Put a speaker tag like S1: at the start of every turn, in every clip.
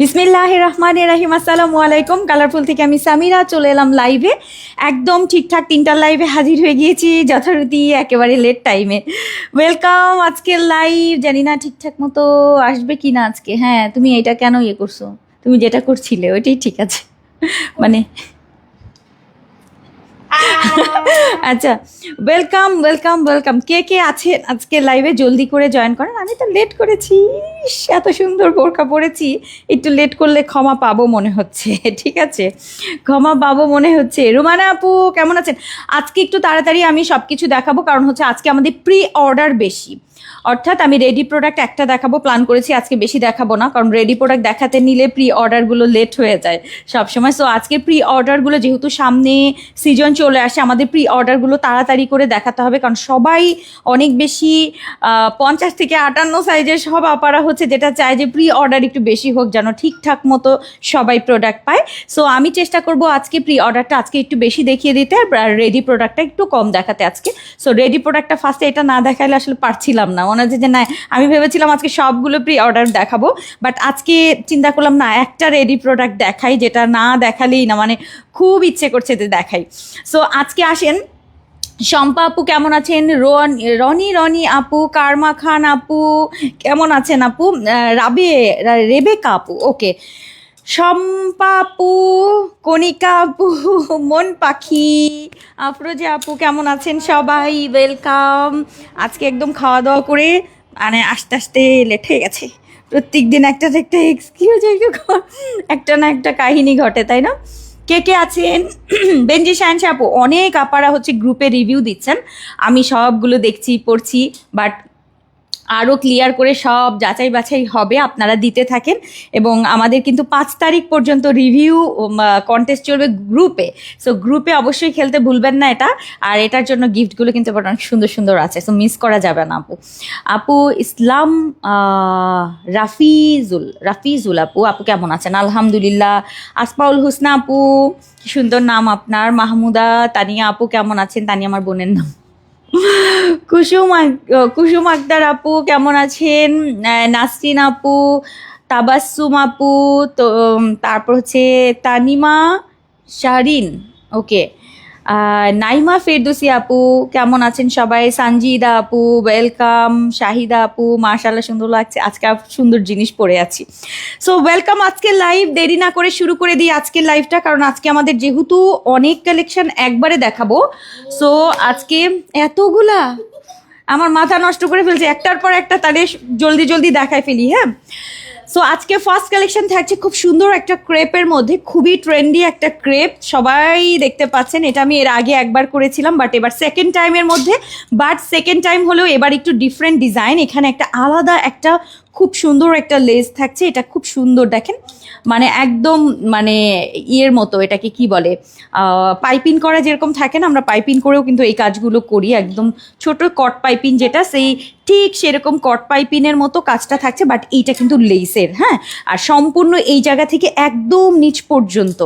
S1: বিসমিল্লাহির রহমানির রহিম। আসসালামু আলাইকুম। কালারফুল থেকে আমি সামিরা চলে এলাম লাইভে। একদম ঠিকঠাক 3টার লাইভে হাজির হয়ে গিয়েছি, যথারীতি একেবারে লেট টাইমে। ওয়েলকাম আজকের লাইভ। জানি না ঠিকঠাক মতো আসবে কি না আজকে। হ্যাঁ, তুমি এটা কেন করছো? তুমি যেটা করছিলে ওইটাই ঠিক আছে। মানে আচ্ছা, ওয়েলকাম ওয়েলকাম ওয়েলকাম। কে কে আছেন আজকে লাইভে জলদি করে জয়েন করেন। আমি তো লেট করেছি, এত সুন্দর বোরকা পরেছি, একটু লেট করলে ক্ষমা পাবো মনে হচ্ছে। ঠিক আছে, ক্ষমা পাবো মনে হচ্ছে। রুমানা আপু কেমন আছেন? আজকে একটু তাড়াতাড়ি আমি সব কিছু দেখাবো, কারণ হচ্ছে আজকে আমাদের প্রি অর্ডার বেশি। অর্থাৎ আমি রেডি প্রোডাক্ট একটা দেখাবো প্ল্যান করেছি, আজকে বেশি দেখাবো না, কারণ রেডি প্রোডাক্ট দেখাতে নিলে প্রি অর্ডারগুলো লেট হয়ে যায় সবসময়। সো আজকে প্রি অর্ডারগুলো যেহেতু সামনে সিজন চলে আসে, আমাদের প্রি অর্ডারগুলো তাড়াতাড়ি করে দেখাতে হবে, কারণ সবাই অনেক বেশি 50 থেকে 58 সাইজের সব আপারা হচ্ছে যেটা চায় যে প্রি অর্ডার একটু বেশি হোক, যেন ঠিকঠাক মতো সবাই প্রোডাক্ট পায়। সো আমি চেষ্টা করব আজকে প্রি অর্ডারটা আজকে একটু বেশি দেখিয়ে দিতে, আর রেডি প্রোডাক্টটা একটু কম দেখাতে আজকে। সো রেডি প্রোডাক্টটা ফার্স্টে এটা না দেখাইলে আসলে পারছিলাম না, মনে হচ্ছে যে না, আমি ভেবেছিলাম আজকে সবগুলো প্রি অর্ডার দেখাবো, বাট আজকে চিন্তা করলাম না, একটা রেডি প্রোডাক্ট দেখাই, যেটা না দেখালেই না, মানে খুব ইচ্ছে করছে যে দেখাই। সো আজকে আসেন। শম্পা আপু কেমন আছেন? রনি আপু, কারমা খান আপু কেমন আছেন আপু? রেবেকা আপু, ওকে। শম্পা আপু, কণিকা আপু, মন পাখি, আফরোজা আপু কেমন আছেন সবাই? ওয়েলকাম। আজকে একদম খাওয়া দাওয়া করে মানে আস্তে আস্তে লেট হয়ে গেছে। প্রত্যেক দিন একটা না একটা এক্সকিউজ, একটা না একটা কাহিনী ঘটে, তাই না? কে কে আছেন? বেঞ্জি শানসা আপু, অনেক আপারা হচ্ছে গ্রুপে রিভিউ দিচ্ছেন, আমি সবগুলো দেখছি পড়ছি, বাট আরও ক্লিয়ার করে সব যাচাই বাছাই হবে, আপনারা দিতে থাকেন। এবং আমাদের কিন্তু 5 তারিখ পর্যন্ত রিভিউ কন্টেস্ট চলবে গ্রুপে। সো গ্রুপে অবশ্যই খেলতে ভুলবেন না এটা। আর এটার জন্য গিফটগুলো কিন্তু অনেক সুন্দর সুন্দর আছে, সো মিস করা যাবে না আপু। আপু ইসলাম রাফিজুল আপু, আপু কেমন আছেন? আলহামদুলিল্লাহ। আসমাউল হুসনা আপু, সুন্দর নাম আপনার। মাহমুদা তানিয়া আপু কেমন আছেন? তানিয়া আমার বোনের নাম। কুসুম আক্তার আপু কেমন আছেন? নাসরিন আপু, তাবাসসুম আপু, তো তারপর হচ্ছে তানিমা শারিন, ওকে। নাইমা ফেরদৌসি আপু কেমন আছেন সবাই? সানজিদা আপু ওয়েলকাম। শাহিদা আপু, মাশাআল্লাহ সুন্দর লাগছে, আজকে সুন্দর জিনিস পরে আছি। সো ওয়েলকাম আজকের লাইভ। দেরি না করে শুরু করে দিই আজকের লাইভটা, কারণ আজকে আমাদের যেহেতু অনেক কালেকশন একবারে দেখাবো। সো আজকে এতগুলা আমার মাথা নষ্ট করে ফেলছে, একটার পর একটা, তাহলে জলদি জলদি দেখায় ফেলি। হ্যাঁ, সো আজকে ফার্স্ট কালেকশন থাকছে খুব সুন্দর একটা ক্রেপের মধ্যে, খুবই ট্রেন্ডি একটা ক্রেপ, সবাই দেখতে পাচ্ছেন। এটা আমি এর আগে একবার করেছিলাম, বাট এবার সেকেন্ড টাইমের মধ্যে, বাট সেকেন্ড টাইম হলেও এবার একটু ডিফারেন্ট ডিজাইন। এখানে একটা আলাদা একটা খুব সুন্দর একটা লেস থাকছে, এটা খুব সুন্দর দেখেন, মানে একদম মানে ইয়ের মতো, এটাকে কি বলে, পাইপিং করা যেরকম থাকে না, আমরা পাইপিং করেও কিন্তু এই কাজগুলো করি, একদম ছোট কট পাইপিং যেটা, সেই ঠিক সেরকম কট পাইপিনের মতো কাজটা থাকছে, বাট এইটা কিন্তু লেসের। হ্যাঁ, আর সম্পূর্ণ এই জায়গা থেকে একদম নিচ পর্যন্ত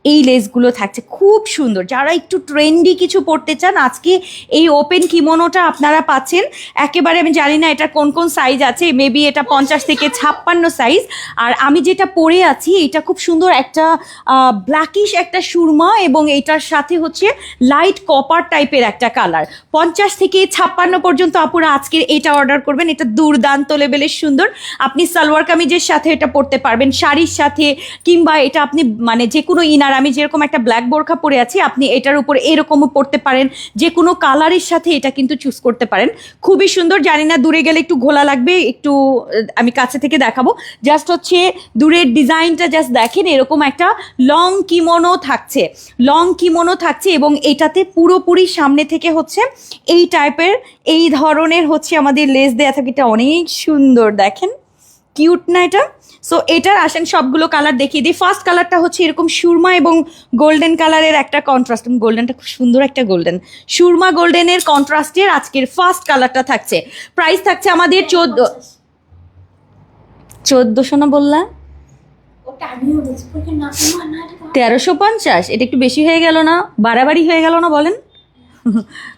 S1: এই লেসগুলো থাকছে, খুব সুন্দর। যারা একটু ট্রেন্ডি কিছু পড়তে চান, আজকে এই ওপেন কিমোনোটা আপনারা পাচ্ছেন একেবারে, আমি জানি না এটা কোন কোন সাইজ আছে, মেবি এটা 50 থেকে 56 সাইজ। আর আমি যেটা পরে আছি এটা খুব সুন্দর একটা ব্ল্যাকিশ একটা সুরমা, এবং এটার সাথে হচ্ছে লাইট কপার টাইপের একটা কালার। 50 থেকে 56 পর্যন্ত আপুরা আজকের এটা অর্ডার করবেন, এটা দুর্দান্ত লেভেলের সুন্দর। আপনি সালোয়ার কামিজের সাথে এটা পরতে পারবেন, শাড়ির সাথে, কিংবা এটা আপনি মানে যে কোনো ইনার, আমি যেরকম একটা ব্ল্যাক বোরখা পরে আছি, আপনি এটার উপর এরকমও পরতে পারেন, যে কোনো কালারের সাথে এটা কিন্তু চুজ করতে পারেন। খুবই সুন্দর। জানি না দূরে গেলে একটু ঘোলা লাগবে, একটু আমি কাছে থেকে দেখাবো। জাস্ট হচ্ছে দূরের ডিজাইনটা জাস্ট দেখেন, এরকম একটা লং কিমোনো থাকছে, লং কিমোনো থাকছে, এবং এটাতে পুরোপুরি সামনে থেকে হচ্ছে এই টাইপের এই ধরনের হচ্ছে আমাদের লেস দেয়া থাকে। এটা অনেক সুন্দর, দেখেন কিউট না এটা? সো এটার আসেন সবগুলো কালার দেখিয়ে দিই। ফার্স্ট কালারটা হচ্ছে এরকম সুরমা এবং গোল্ডেন কালারের একটা কন্ট্রাস্ট, গোল্ডেনটা খুব সুন্দর একটা গোল্ডেন, সুরমা গোল্ডেনের কন্ট্রাস্টের আজকের ফার্স্ট কালারটা থাকছে। প্রাইস থাকছে আমাদের 1400 না বললাম, 1350। এটা একটু বেশি হয়ে গেল না? বাড়াবাড়ি হয়ে গেল না বলেন?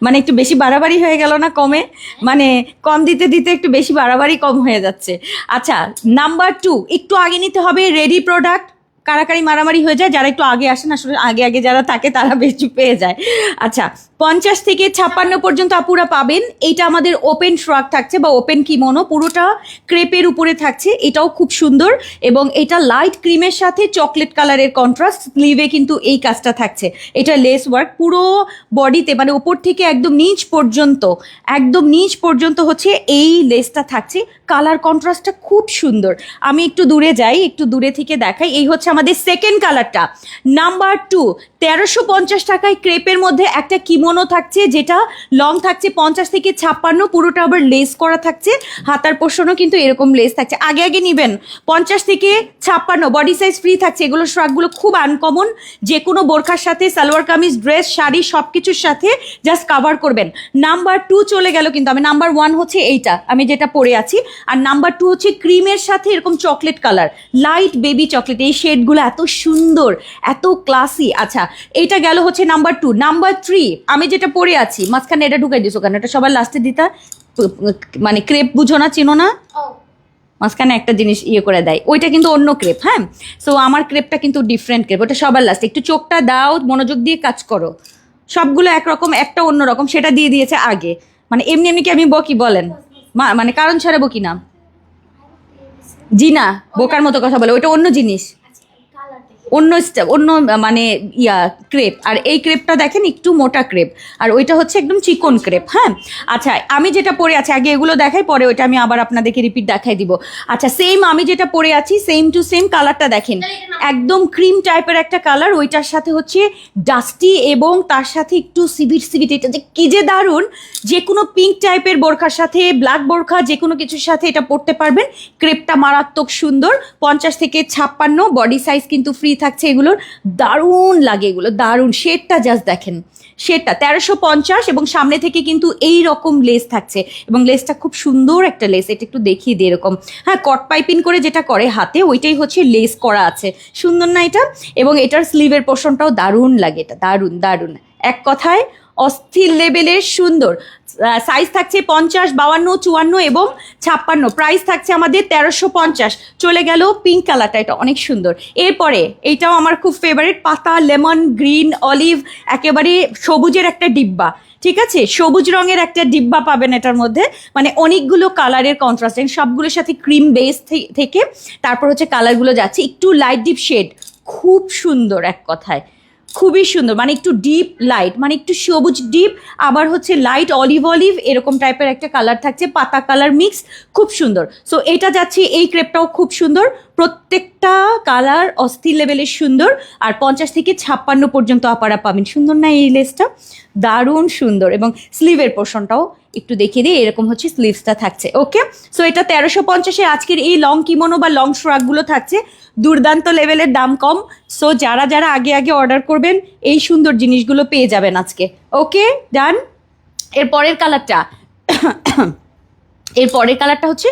S1: মানে একটু বেশি বাড়াবাড়ি হয়ে গেল না কমে, মানে কম দিতে দিতে একটু বেশি বাড়াবাড়ি কম হয়ে যাচ্ছে। আচ্ছা, নাম্বার 2 একটু আগে নিতে হবে, রেডি প্রোডাক্ট কারাকারি মারামারি হয়ে যায়, যারা একটু আগে আসেন আসলে আগে আগে যারা থাকে তারা বেশি পেয়ে যায়। আচ্ছা, 50 থেকে 56 পর্যন্ত আপুরা পাবেন। এইটা আমাদের ওপেন শ্রাগ থাকছে বা ওপেন কিমোনো, পুরোটা ক্রেপের উপরে থাকছে, এটাও খুব সুন্দর এবং এটা লাইট ক্রিমের সাথে চকলেট কালারের কন্ট্রাস্ট, স্লিভে কিন্তু এই কাজটা থাকছে। এটা লেস ওয়ার্ক পুরো বডিতে, মানে ওপর থেকে একদম নিচ পর্যন্ত হচ্ছে এই লেসটা থাকছে। কালার কন্ট্রাস্টটা খুব সুন্দর। আমি একটু দূরে যাই, একটু দূরে থেকে দেখাই। এই হচ্ছে আমাদের সেকেন্ড কালারটা, নাম্বার 2। 1350 টাকায় ক্রেপের মধ্যে একটা কিমোনো থাকছে, যেটা লং থাকছে 50 থেকে 56, পুরোটা আবার লেস করা থাকছে। হাতার পোর্শনও কিন্তু এরকম লেস থাকছে। আগে আগে নিবেন, 50 থেকে 56 বডি সাইজ ফ্রি থাকছে। এগুলো শ্রাগগুলো খুব আনকমন, যে কোনো বোরখার সাথে, সালোয়ার কামিজ, ড্রেস, শাড়ি সব কিছুর সাথে জাস্ট কাভার করবেন। নাম্বার 2 চলে গেল, কিন্তু আমি নাম্বার 1 হচ্ছে এইটা আমি যেটা পরে আছি, আর নাম্বার 2 হচ্ছে ক্রিমের সাথে এরকম chocolate colour, light baby chocolate. এই শেডগুলো এত সুন্দর, এত ক্লাসি। আচ্ছা, এইটা গেল হচ্ছে নাম্বার 2। নাম্বার 3 আমি যেটা পরে আছি, মাঝখানে এটা ঢুকাই দিছো কেন? এটা সবার লাস্টে দিতা, মানে ক্রেপ বুঝো না, চিনো না, মাঝখানে একটা জিনিস ইয়ে করে দেয়, ওইটা কিন্তু অন্য ক্রেপ। হ্যাঁ, সো আমার ক্রেপটা কিন্তু ডিফারেন্ট ক্রেপ, ওটা সবার লাস্টে। একটু চোখটা দাও, মনোযোগ দিয়ে কাজ করো। সবগুলো একরকম, একটা অন্যরকম, সেটা দিয়ে দিয়েছে আগে। মানে এমনি এমনি কি আমি বকি বলেন, মানে কারণ ছাড়া বকি না, জি না, বোকার মতো কথা বলে, ওইটা অন্য জিনিস, অন্য মানে ক্রেপ। আর এই ক্রেপটা দেখেন একটু মোটা ক্রেপ, আর ওইটা হচ্ছে একদম চিকন ক্রেপ। হ্যাঁ, আচ্ছা, আমি যেটা পরে আছি আগে এগুলো দেখাই, পরে ওইটা আমি আবার আপনাদেরকে রিপিট দেখাই দিব। আচ্ছা, সেম আমি যেটা পরে আছি সেম টু সেম কালারটা দেখেন, একদম ক্রিম টাইপের একটা কালার, ওইটার সাথে হচ্ছে ডাস্টি এবং তার সাথে একটু সিভিট। এটা যে কি যে দারুণ, যে কোনো পিঙ্ক টাইপের বোরখার সাথে, ব্ল্যাক বোরখা, যে কোনো কিছুর সাথে এটা পরতে পারবেন। ক্রেপটা মারাত্মক সুন্দর, 50 থেকে 56 বডি সাইজ কিন্তু ফ্রি থাকছে। এগুলোর দারুণ লাগে, এগুলো দারুণ। শেডটা জাস্ট দেখেন, শেডটা 1350 এবং সামনে থেকে কিন্তু এই রকম লেস থাকছে এবং লেসটা খুব সুন্দর একটা লেস। এটা একটু দেখিয়ে দিই, এরকম, হ্যাঁ, কট পাইপিং করে যেটা করে হাতে, ওইটাই হচ্ছে লেস করা আছে। সুন্দর না এটা? এবং এটার স্লিভের পোর্শনটাও দারুণ লাগে, এটা দারুণ। এক কথায় অস্থির লেভেলের সুন্দর। সাইজ থাকছে 50, 52, 54 এবং 56। প্রাইস থাকছে আমাদের 1350। চলে গেল পিঙ্ক কালারটা, এটা অনেক সুন্দর। এরপরে এইটাও আমার খুব ফেভারিট, পাতা, লেমন, গ্রিন, অলিভ, একেবারে সবুজের একটা ডিব্বা। ঠিক আছে, সবুজ রঙের একটা ডিব্বা পাবেন এটার মধ্যে, মানে অনেকগুলো কালারের কন্ট্রাস্ট, সবগুলোর সাথে ক্রিম বেস থেকে তারপর হচ্ছে কালারগুলো যাচ্ছে একটু লাইট ডিপ শেড। খুব সুন্দর, এক কথায় খুবই সুন্দর, মানে একটু ডিপ লাইট, মানে একটু সবুজ ডিপ, আবার হচ্ছে লাইট অলিভ এরকম টাইপের একটা কালার থাকছে, পাতা কালার মিক্স, খুব সুন্দর। সো এটা যাচ্ছে, এই ক্রেপটাও খুব সুন্দর, প্রত্যেকটা কালার অস্থির লেভেলের সুন্দর। আর 50 থেকে 56 পর্যন্ত আপারা পাবেন। সুন্দর না এই লেসটা? দারুণ সুন্দর। এবং স্লিভের পোর্শনটাও একটু দেখিয়ে দিই, এরকম হচ্ছে স্লিভসটা থাকছে। ওকে, সো এটা 1350-এ আজকের এই লং কিমোনো বা লং শ্রাগগুলো থাকছে। দুর্দান্ত লেভেলের, দাম কম। সো যারা আগে অর্ডার করবেন এই সুন্দর জিনিসগুলো পেয়ে যাবেন আজকে। ওকে, ডান। এর পরের কালারটা হচ্ছে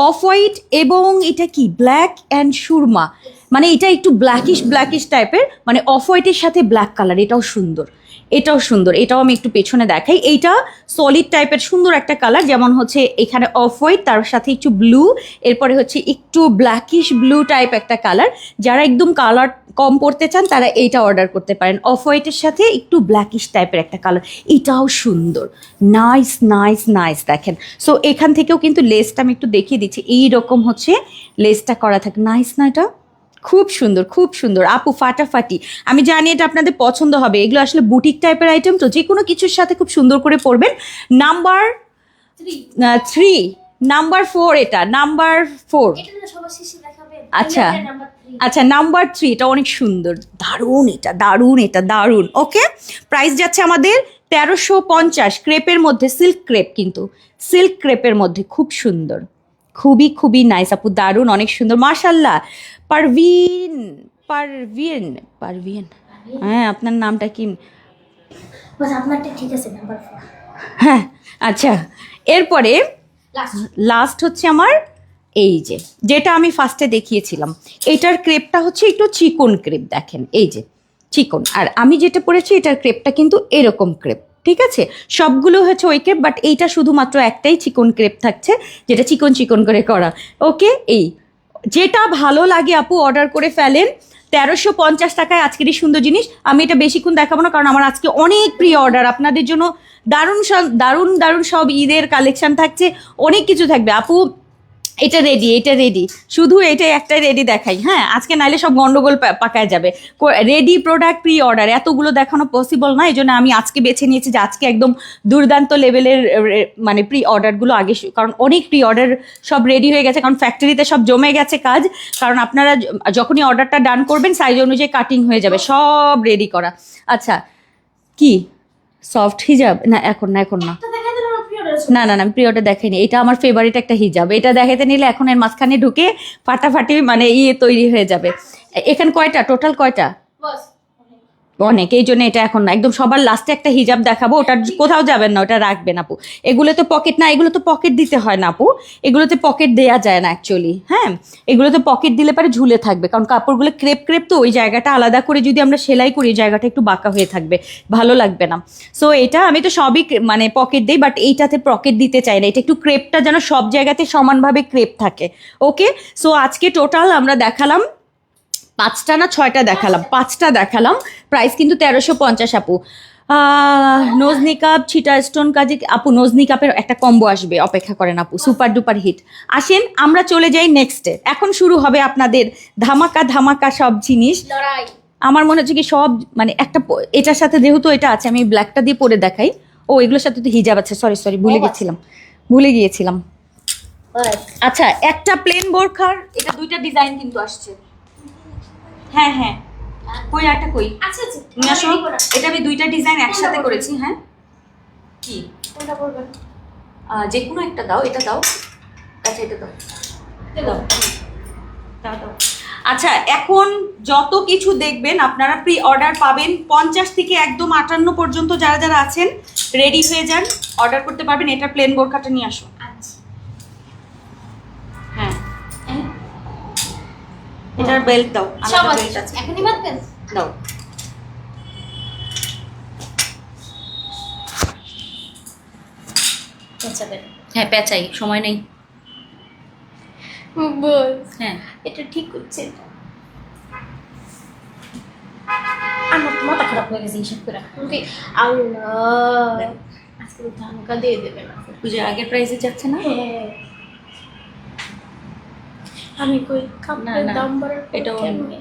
S1: অফ হোয়াইট এবং এটা কি ব্ল্যাক অ্যান্ড সুরমা, মানে এটা একটু ব্ল্যাকিশ টাইপের, মানে অফ হোয়াইটের সাথে ব্ল্যাক কালার। এটাও সুন্দর, এটাও আমি একটু পেছনে দেখাই। এইটা সলিড টাইপের সুন্দর একটা কালার, যেমন হচ্ছে এখানে অফ হোয়াইট, তার সাথে একটু ব্লু, এরপরে হচ্ছে একটু ব্ল্যাকিশ ব্লু টাইপ একটা কালার। যারা একদম কালার কম পড়তে চান তারা এইটা অর্ডার করতে পারেন, অফ হোয়াইটের সাথে একটু ব্ল্যাকিশ টাইপের একটা কালার। এটাও সুন্দর, নাইস। দেখেন, সো এখান থেকেও কিন্তু লেসটা আমি একটু দেখিয়ে দিচ্ছি, এইরকম হচ্ছে লেসটা করা থাকে। নাইস না এটা? খুব সুন্দর আপু, ফাটাফাটি। আমি জানি এটা আপনাদের পছন্দ হবে, এগুলো আসলে বুটিক টাইপের আইটেম, তো যে কোনো কিছুর সাথে খুব সুন্দর করে পরবেন। নাম্বার 3, নাম্বার 4, এটা নাম্বার 4। আচ্ছা, নাম্বার 3, এটা অনেক সুন্দর, দারুণ। ওকে, প্রাইস যাচ্ছে আমাদের 1350। ক্রেপের মধ্যে, সিল্ক ক্রেপ, কিন্তু সিল্ক ক্রেপের মধ্যে খুব সুন্দর, খুবই নাইস আপু, দারুণ, অনেক সুন্দর, মাশাল্লাহ। পারভিন, হ্যাঁ, আপনার নামটা কি? ঠিক আছে, নাম্বার 4। হ্যাঁ, আচ্ছা, এরপরে লাস্ট হচ্ছে আমার এই যেটা আমি ফার্স্টে দেখিয়েছিলাম, এটার ক্রেপটা হচ্ছে একটু চিকন ক্রেপ, দেখেন এই যে চিকন। আর আমি যেটা পরেছি এটার ক্রেপটা কিন্তু এরকম ক্রেপ, ঠিক আছে, সবগুলো হচ্ছে ওই ক্রেপ, বাট এইটা শুধুমাত্র একটাই চিকন ক্রেপ থাকছে, যেটা চিকন চিকন করে করা। ওকে, এই যেটা ভালো লাগে আপু অর্ডার করে ফেলেন। 1350 টাকায় আজকের এই সুন্দর জিনিস। আমি এটা বেশিক্ষণ দেখাবো না, কারণ আমার আজকে অনেক প্রি অর্ডার আপনাদের জন্য। দারুণ দারুণ দারুণ সব ঈদের কালেকশন থাকছে, অনেক কিছু থাকবে আপু। এটা রেডি, এটা রেডি, শুধু এটা একটাই রেডি দেখাই। হ্যাঁ, আজকে নাইলে সব গন্ডগোল পাকায় যাবে। রেডি প্রোডাক্ট প্রি অর্ডার এতগুলো দেখানো পসিবল না, এই জন্য আমি আজকে বেছে নিয়েছি যে আজকে একদম দুর্দান্ত লেভেলের মানে প্রি অর্ডারগুলো আগে, কারণ অনেক প্রি অর্ডার সব রেডি হয়ে গেছে, কারণ ফ্যাক্টরিতে সব জমে গেছে কাজ। কারণ আপনারা যখনই অর্ডারটা ডান করবেন সাইজ অনুযায়ী কাটিং হয়ে যাবে, সব রেডি করা। আচ্ছা, কি সফট হিজাব? না এখন না, এখন না, না না না, আমি প্রি অর্ডার দেখাইনি। এটা আমার ফেভারিট একটা হিজাব, এটা দেখাতে নিলে এখন এর মাঝখানে ঢুকে ফাটাফাটি মানে তৈরি হয়ে যাবে। এখানে কয়টা টোটাল, কয়টা? অনেক, এই জন্য এটা এখন না, একদম সবার লাস্টে একটা হিজাব দেখাবো, ওটা কোথাও যাবেন না, ওটা রাখবেন আপু। এগুলো তো পকেট না, এগুলো তো পকেট দিতে হয় না আপু, এগুলোতে পকেট দেয়া যায় না অ্যাকচুয়ালি। হ্যাঁ, এগুলোতে পকেট দিলে পরে ঝুলে থাকবে, কারণ কাপড়গুলো ক্রেপ ক্রেপ, তো ওই জায়গাটা আলাদা করে যদি আমরা সেলাই করি জায়গাটা একটু বাঁকা হয়ে থাকবে, ভালো লাগবে না। সো এটা আমি তো সবই মানে পকেট দিই, বাট এইটাতে পকেট দিতে চাই না, এটা একটু ক্রেপটা যেন সব জায়গাতে সমানভাবে ক্রেপ থাকে। ওকে, সো আজকে টোটাল আমরা দেখালাম 5টা না 6টা দেখালাম, 5টা দেখালাম। প্রাইস কিন্তু 1350 আপু। নোজ নিকাপ, ছিটা স্টোন কাজে আপু, নোজ নিকাপের একটা কম্বো আসবে, অপেক্ষা করেন আপু, সুপার ডুপার হিট। আসেন আমরা চলে যাই নেক্সটে। এখন শুরু হবে আপনাদের ধামাকা ধামাকা সব জিনিস। আমার মনে হচ্ছে কি সব মানে একটা এটার সাথে যেহেতু এটা আছে, আমি ব্ল্যাকটা দিয়ে পরে দেখাই। ও এগুলোর সাথে তো হিজাব আছে, সরি সরি, ভুলে গিয়েছিলাম। আচ্ছা, একটা প্লেন বোরখার এটা 2টা ডিজাইন কিন্তু আসছে। হ্যাঁ হ্যাঁ, কই একটা কই, আচ্ছা আচ্ছা নিয়ে আসো। এটা আমি 2টা ডিজাইন একসাথে করেছি। হ্যাঁ, কি কোনটা করবেন? যে কোনো একটা দাও, এটা দাও। আচ্ছা, এটা দাও, দাও দাও। আচ্ছা, এখন যত কিছু দেখবেন আপনারা প্রি অর্ডার পাবেন 50 থেকে একদম 58 পর্যন্ত। যারা যারা আছেন রেডি হয়ে যান, অর্ডার করতে পারবেন। এটা প্লেন বোরখাটা নিয়ে আসো। হ্যাঁ, এটার বেল্ট দাও, আলাদা বেল্ট আছে, এখনই বাঁধবেন, দাও। হ্যাঁ, পেঁচাই, সময় নেই। হ্যাঁ, এটা ঠিক হচ্ছে। আমার তো মাথা খারাপ হয়ে গেছে হিসাব করে। আল্লাহ, আজকে ধানকা দিয়ে দেবে না, পূজার আগের প্রাইসে যাচ্ছে না। আমি কই কাপড়ের দাম বাড়ার এটা কেমনে?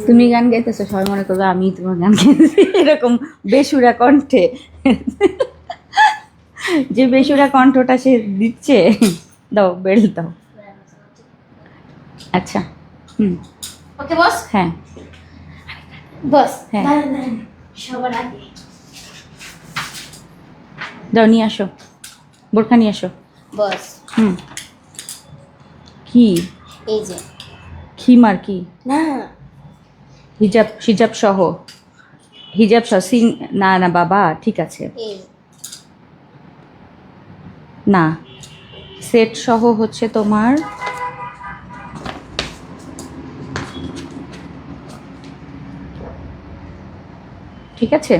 S1: তুমি গান গাইতেছো, সবাই মনে করবে আমি তোমার গান গাইতেছি এরকম বেসুরা কণ্ঠে। যে বেসুরা কণ্ঠটা সে দিচ্ছে। দাও, বেল্ট দাও। আচ্ছা, ওকে বস। হ্যাঁ বস, হ্যাঁ সবার আগে দাও, নিয়ে আসো বোরখা, নিয়ে আসো বস। কি এই যে খিমার কি না, হিজাব সহ সিং না না বাবা, ঠিক আছে না, সেট সহ হচ্ছে তোমার। ঠিক আছে,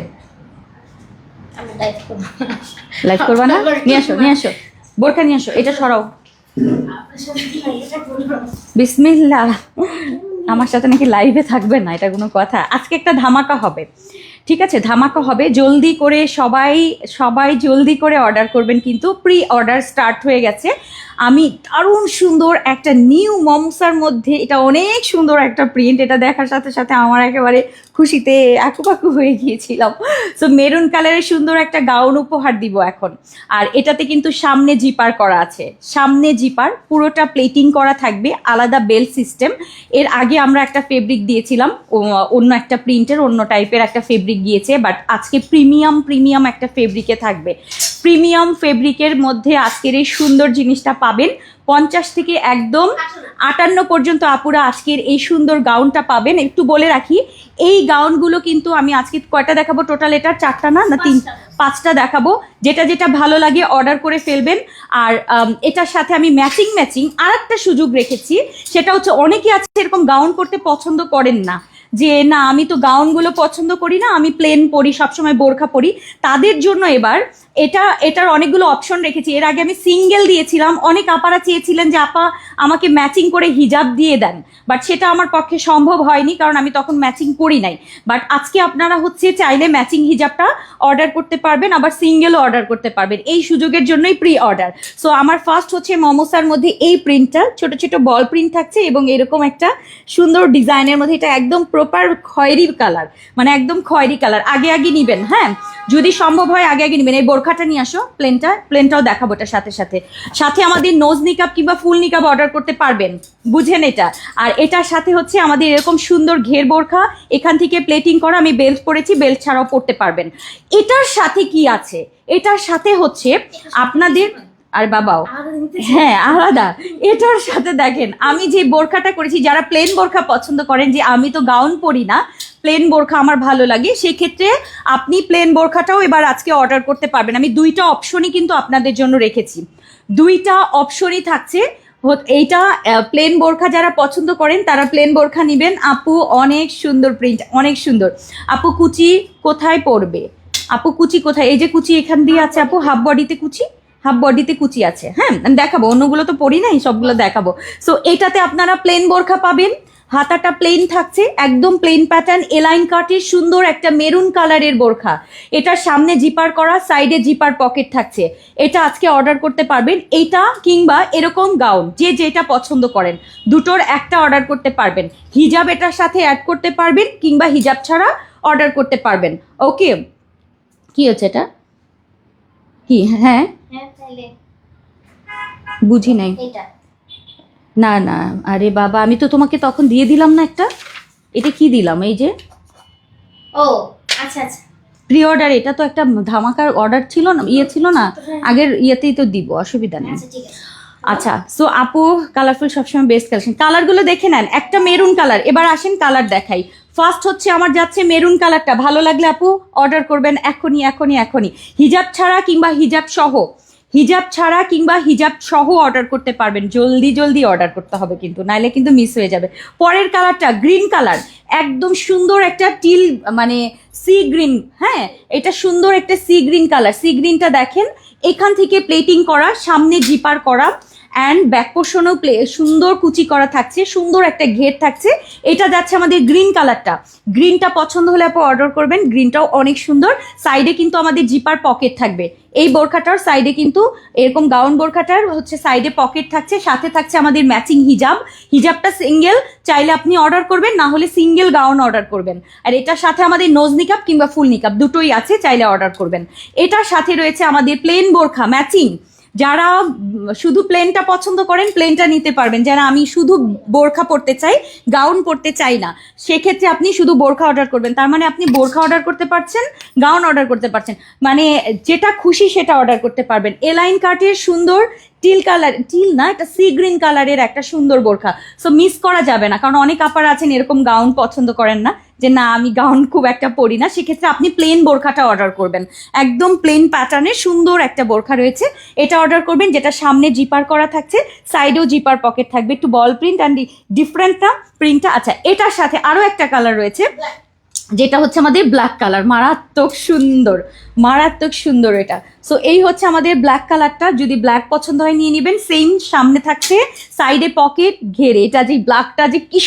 S1: লাইভ করবা না? নিয়ে আসো বোরখা নিয়ে আসো, এটা সরাও। বিসমিল্লাহ, আমার সাথে নাকি লাইভে থাকবে না, এটা কোনো কথা? আজকে একটা ধামাকা হবে, ঠিক আছে, ধামাকা হবে। জলদি করে সবাই জলদি করে অর্ডার করবেন, কিন্তু প্রি অর্ডার স্টার্ট হয়ে গেছে। আমি দারুণ সুন্দর একটা নিউ মমসার মধ্যে, এটা অনেক সুন্দর একটা প্রিন্ট, এটা দেখার সাথে সাথে আমার একেবারে খুশিতে আকুপাকু হয়ে গিয়েছিলাম। সো মেরুন কালারের সুন্দর একটা গাউন উপহার দিব এখন। আর এটাতে কিন্তু সামনে জিপার করা আছে, সামনে জিপার পুরোটা প্লেটিং করা থাকবে, আলাদা বেল্ট সিস্টেম। এর আগে আমরা একটা ফেব্রিক দিয়েছিলাম, অন্য একটা প্রিন্টের অন্য টাইপের একটা ফেব্রিক ফেব্রিক গিয়েছে, বাট আজকে প্রিমিয়াম একটা ফেব্রিকে থাকবে। প্রিমিয়াম ফেব্রিকের মধ্যে আজকের এই সুন্দর জিনিসটা পাবেন। 50 থেকে একদম 58 পর্যন্ত আপুরা আজকের এই সুন্দর গাউনটা পাবেন। একটু বলে রাখি, এই গাউনগুলো কিন্তু আমি আজকে কয়টা দেখাবো টোটাল, এটা 4টা না 5টা দেখাবো। যেটা যেটা ভালো লাগে অর্ডার করে ফেলবেন। আর এটার সাথে আমি ম্যাচিং আর একটা সুযোগ রেখেছি, সেটা হচ্ছে অনেকে আছে এরকম গাউন পরতে পছন্দ করেন না, যে না আমি তো গাউনগুলো পছন্দ করি না, আমি প্লেন পরি, সবসময় বোরখা পরি। তাদের জন্য এবার এটার অনেকগুলো অপশন রেখেছি। এর আগে আমি সিঙ্গেল দিয়েছিলাম, অনেক আপারা চেয়েছিলেন যে আপা আমাকে ম্যাচিং করে হিজাব দিয়ে দেন, বাট সেটা আমার পক্ষে সম্ভব হয়নি, কারণ আমি তখন ম্যাচিং পরি নাই। বাট আজকে আপনারা হচ্ছে চাইলে ম্যাচিং হিজাবটা অর্ডার করতে পারবেন, আবার সিঙ্গেলও অর্ডার করতে পারবেন। এই সুযোগের জন্যই প্রি অর্ডার। সো আমার ফার্স্ট হচ্ছে মমোসার মধ্যে এই প্রিন্টটা, ছোট ছোট বল প্রিন্ট থাকছে এবং এরকম একটা সুন্দর ডিজাইনের মধ্যে। এটা একদম প্রপার খয়েরি কালার, মানে একদম খয়েরি কালার। আগে নিবেন, হ্যাঁ যদি সম্ভব হয় আগে নিবেন। এই বোরখাটা নিয়ে আসো, প্লেনটাও দেখাবো এটার সাথে সাথে আমাদের নোজ নিকাব কিংবা ফুল নিকাব অর্ডার করতে পারবেন, বুঝেন এটা। আর এটার সাথে হচ্ছে আমাদের এরকম সুন্দর ঘের বোরখা, এখান থেকে প্লেটিং করা, আমি বেল্ট পরেছি, বেল্ট ছাড়াও পরতে পারবেন। এটার সাথে কি আছে, এটার সাথে হচ্ছে আপনাদের আর বাবাও, হ্যাঁ আলাদা। এটার সাথে দেখেন আমি যে বোরখাটা করেছি, যারা প্লেন বোরখা পছন্দ করেন, যে আমি তো গাউন পরি না, প্লেন বোরখা আমার ভালো লাগে, সেক্ষেত্রে আপনি প্লেন বোরখাটাও এবার আজকে অর্ডার করতে পারবেন। আমি 2টা অপশনই কিন্তু আপনাদের জন্য রেখেছি, 2টা অপশনই থাকছে। এইটা প্লেন বোরখা যারা পছন্দ করেন তারা প্লেন বোরখা নেবেন। আপু অনেক সুন্দর প্রিন্ট, অনেক সুন্দর। আপু কুচি কোথায় পড়বে, আপু কুচি কোথায়, এই যে কুচি এখান দিয়ে আছে আপু, হাফ বডিতে কুচি আছে। হ্যাঁ আমি দেখাবো, অন্যগুলো তো পরি নাই, সবগুলো দেখাবো। সো এটাতে আপনারা প্লেন বোরখা পাবেন, হাতাটা প্লেন থাকছে, একদম প্লেন প্যাটার্ন, এলাইন কাটের সুন্দর একটা মেরুন কালারের বোরখা। এটার সামনে জিপার করা, সাইডে জিপার পকেট থাকছে। এটা আজকে অর্ডার করতে পারবেন, এইটা কিংবা এরকম গাউন, যে যেটা পছন্দ করেন দুটোর একটা অর্ডার করতে পারবেন। হিজাব এটার সাথে অ্যাড করতে পারবেন কিংবা হিজাব ছাড়া অর্ডার করতে পারবেন। ওকে, কি হচ্ছে এটা, কি? হ্যাঁ বুঝি নাই। না না, আরে বাবা আমি তো তোমাকে তখন দিয়ে দিলাম না একটা, এটা কি দিলাম, এই যে
S2: ও আচ্ছা
S1: প্রি অর্ডার। এটা তো একটা ধামাকার অর্ডার ছিল না, ছিল না আগের ইয়েতেই তো দিব, অসুবিধা নেই। আচ্ছা সো আপু কালারফুল সবসময় বেস্ট কালেকশন। কালারগুলো দেখে নেন, একটা মেরুন কালার। এবার আসেন কালার দেখাই। ফার্স্ট হচ্ছে আমার যাচ্ছে মেরুন কালারটা, ভালো লাগলে আপু অর্ডার করবেন এখনই। হিজাব ছাড়া কিংবা হিজাব সহ অর্ডার করতে পারবেন। জলদি অর্ডার করতে হবে কিন্তু, নাইলে কিন্তু মিস হয়ে যাবে। পরের কালারটা গ্রিন কালার, একদম সুন্দর একটা টিল মানে সি গ্রিন। হ্যাঁ এটা সুন্দর একটা সি গ্রিন কালার। সি গ্রিনটা দেখেন, এখান থেকে প্লেটিং করা, সামনে জিপার করা, অ্যান্ড ব্যাক পোর্শনও সুন্দর কুচি করা থাকছে, সুন্দর একটা ঘের থাকছে। এটা যাচ্ছে আমাদের গ্রিন কালারটা। গ্রিনটা পছন্দ হলে আপনি অর্ডার করবেন, গ্রিনটাও অনেক সুন্দর। সাইডে কিন্তু আমাদের জিপার পকেট থাকবে। এই বোরখাটার সাইডে কিন্তু এরকম গাউন বোরখাটার হচ্ছে সাইডে পকেট থাকছে, সাথে থাকছে আমাদের ম্যাচিং হিজাবটা সিঙ্গেল চাইলে আপনি অর্ডার করবেন, না হলে সিঙ্গেল গাউন অর্ডার করবেন। আর এটার সাথে আমাদের নোজ নিকাব কিংবা ফুল নিকাব দুটোই আছে, চাইলে অর্ডার করবেন। এটার সাথে রয়েছে আমাদের প্লেন বোরখা ম্যাচিং। যারা শুধু প্লেনটা পছন্দ করেন প্লেনটা নিতে পারবেন, যারা আমি শুধু বোরখা পরতে চাই, গাউন পরতে চাই না, সেক্ষেত্রে আপনি শুধু বোরখা অর্ডার করবেন। তার মানে আপনি বোরখা অর্ডার করতে পারছেন, গাউন অর্ডার করতে পারছেন, মানে যেটা খুশি সেটা অর্ডার করতে পারবেন। এলাইন কাটের সুন্দর টিল কালার, টিল না এটা সি গ্রিন কালারের একটা সুন্দর বোরখা। সো মিস করা যাবে না, কারণ অনেক আপারা আছেন এরকম গাউন পছন্দ করেন না, যে না আমি গাউন খুব একটা পরি না, সেক্ষেত্রে আপনি প্লেন বোরখাটা অর্ডার করবেন। একদম প্লেন প্যাটার্নের সুন্দর একটা বোরখা রয়েছে, এটা অর্ডার করবেন, যেটা সামনে জিপার করা থাকছে, সাইডেও জিপার পকেট থাকবে, একটু বল প্রিন্ট অ্যান্ড ডিফারেন্ট না প্রিন্টটা। আচ্ছা এটার সাথে আরও একটা কালার রয়েছে, যেটা হচ্ছে আমাদের ব্ল্যাক কালার, মারাত্মক সুন্দর এটা। সো এই হচ্ছে আমাদের ব্ল্যাক কালারটা, যদি ব্ল্যাক পছন্দ হয় নিয়ে নেবেন। সেম সামনে থাকছে, সাইডে পকেট, ঘেরে। এটা যে ব্ল্যাকটা যে কি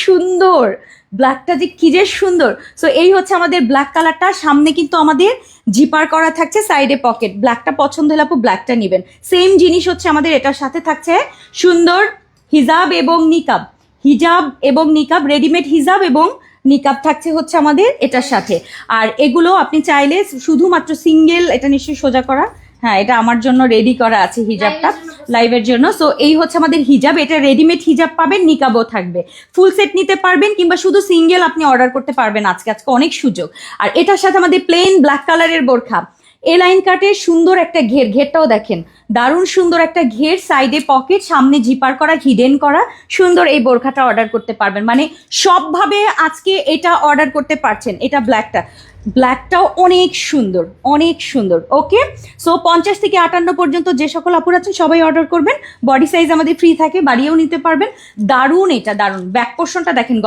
S1: সুন্দর, সো এই হচ্ছে আমাদের ব্ল্যাক কালারটা। সামনে কিন্তু আমাদের জিপার করা থাকছে, সাইডে পকেট। ব্ল্যাকটা পছন্দ হলে আপু ব্ল্যাকটা নেবেন। সেম জিনিস হচ্ছে আমাদের এটার সাথে থাকছে সুন্দর হিজাব এবং নিকাব, রেডিমেড হিজাব এবং নিকাব থাকছে হচ্ছে আমাদের এটার সাথে। আর এগুলো আপনি চাইলে শুধুমাত্র সিঙ্গেল, এটা নিশ্চয়ই সোজা করা, হ্যাঁ এটা আমার জন্য রেডি করা আছে হিজাবটা লাইভের জন্য। সো এই হচ্ছে আমাদের হিজাব, এটা রেডিমেড হিজাব পাবেন, নিকাবও থাকবে। ফুল সেট নিতে পারবেন কিংবা শুধু সিঙ্গেল আপনি অর্ডার করতে পারবেন আজকে অনেক সুযোগ। আর এটার সাথে আমাদের প্লেন ব্ল্যাক কালারের বোরখা, এ লাইন কাটের সুন্দর একটা ঘেরটাও দেখেন, দারুণ সুন্দর একটা ঘের, সাইডে পকেট, সামনে জিপার করা, হিডেন করা, সুন্দর এই বোরখাটা অর্ডার করতে পারবেন। মানে সবভাবে আজকে এটা অর্ডার করতে পারছেন। এটা ব্ল্যাকটাও অনেক সুন্দর, অনেক সুন্দর। ওকে, সো 50 থেকে 58 পর্যন্ত যে সকল আপুর আছেন সবাই অর্ডার করবেন। বডি সাইজ আমাদের ফ্রি থাকে, বাড়িয়েও নিতে পারবেন। দারুণ, এটা দারুণ। ব্যাক পোর্শনটা দেখেন,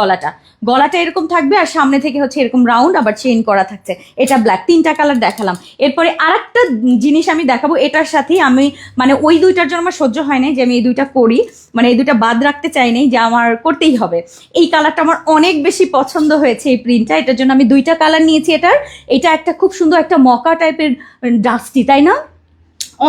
S1: গলাটা এরকম থাকবে আর সামনে থেকে হচ্ছে এরকম রাউন্ড আবার চেইন করা থাকছে। এটা ব্ল্যাক, 3টা কালার দেখালাম। এরপরে আরেকটা জিনিস আমি দেখাবো, এটার সাথেই আমি মানে ওই দুইটার জন্য আমার সহ্য হয় নাই যে আমি এই দুইটা করি, মানে এই দুইটা বাদ রাখতে চাই নাই, যে আমার করতেই হবে। এই কালারটা আমার অনেক বেশি পছন্দ হয়েছে, এই প্রিন্টটা, এটার জন্য আমি 2টা কালার নিয়েছি। এটা একটা খুব সুন্দর একটা মকা টাইপের ডাস্টি, তাই না?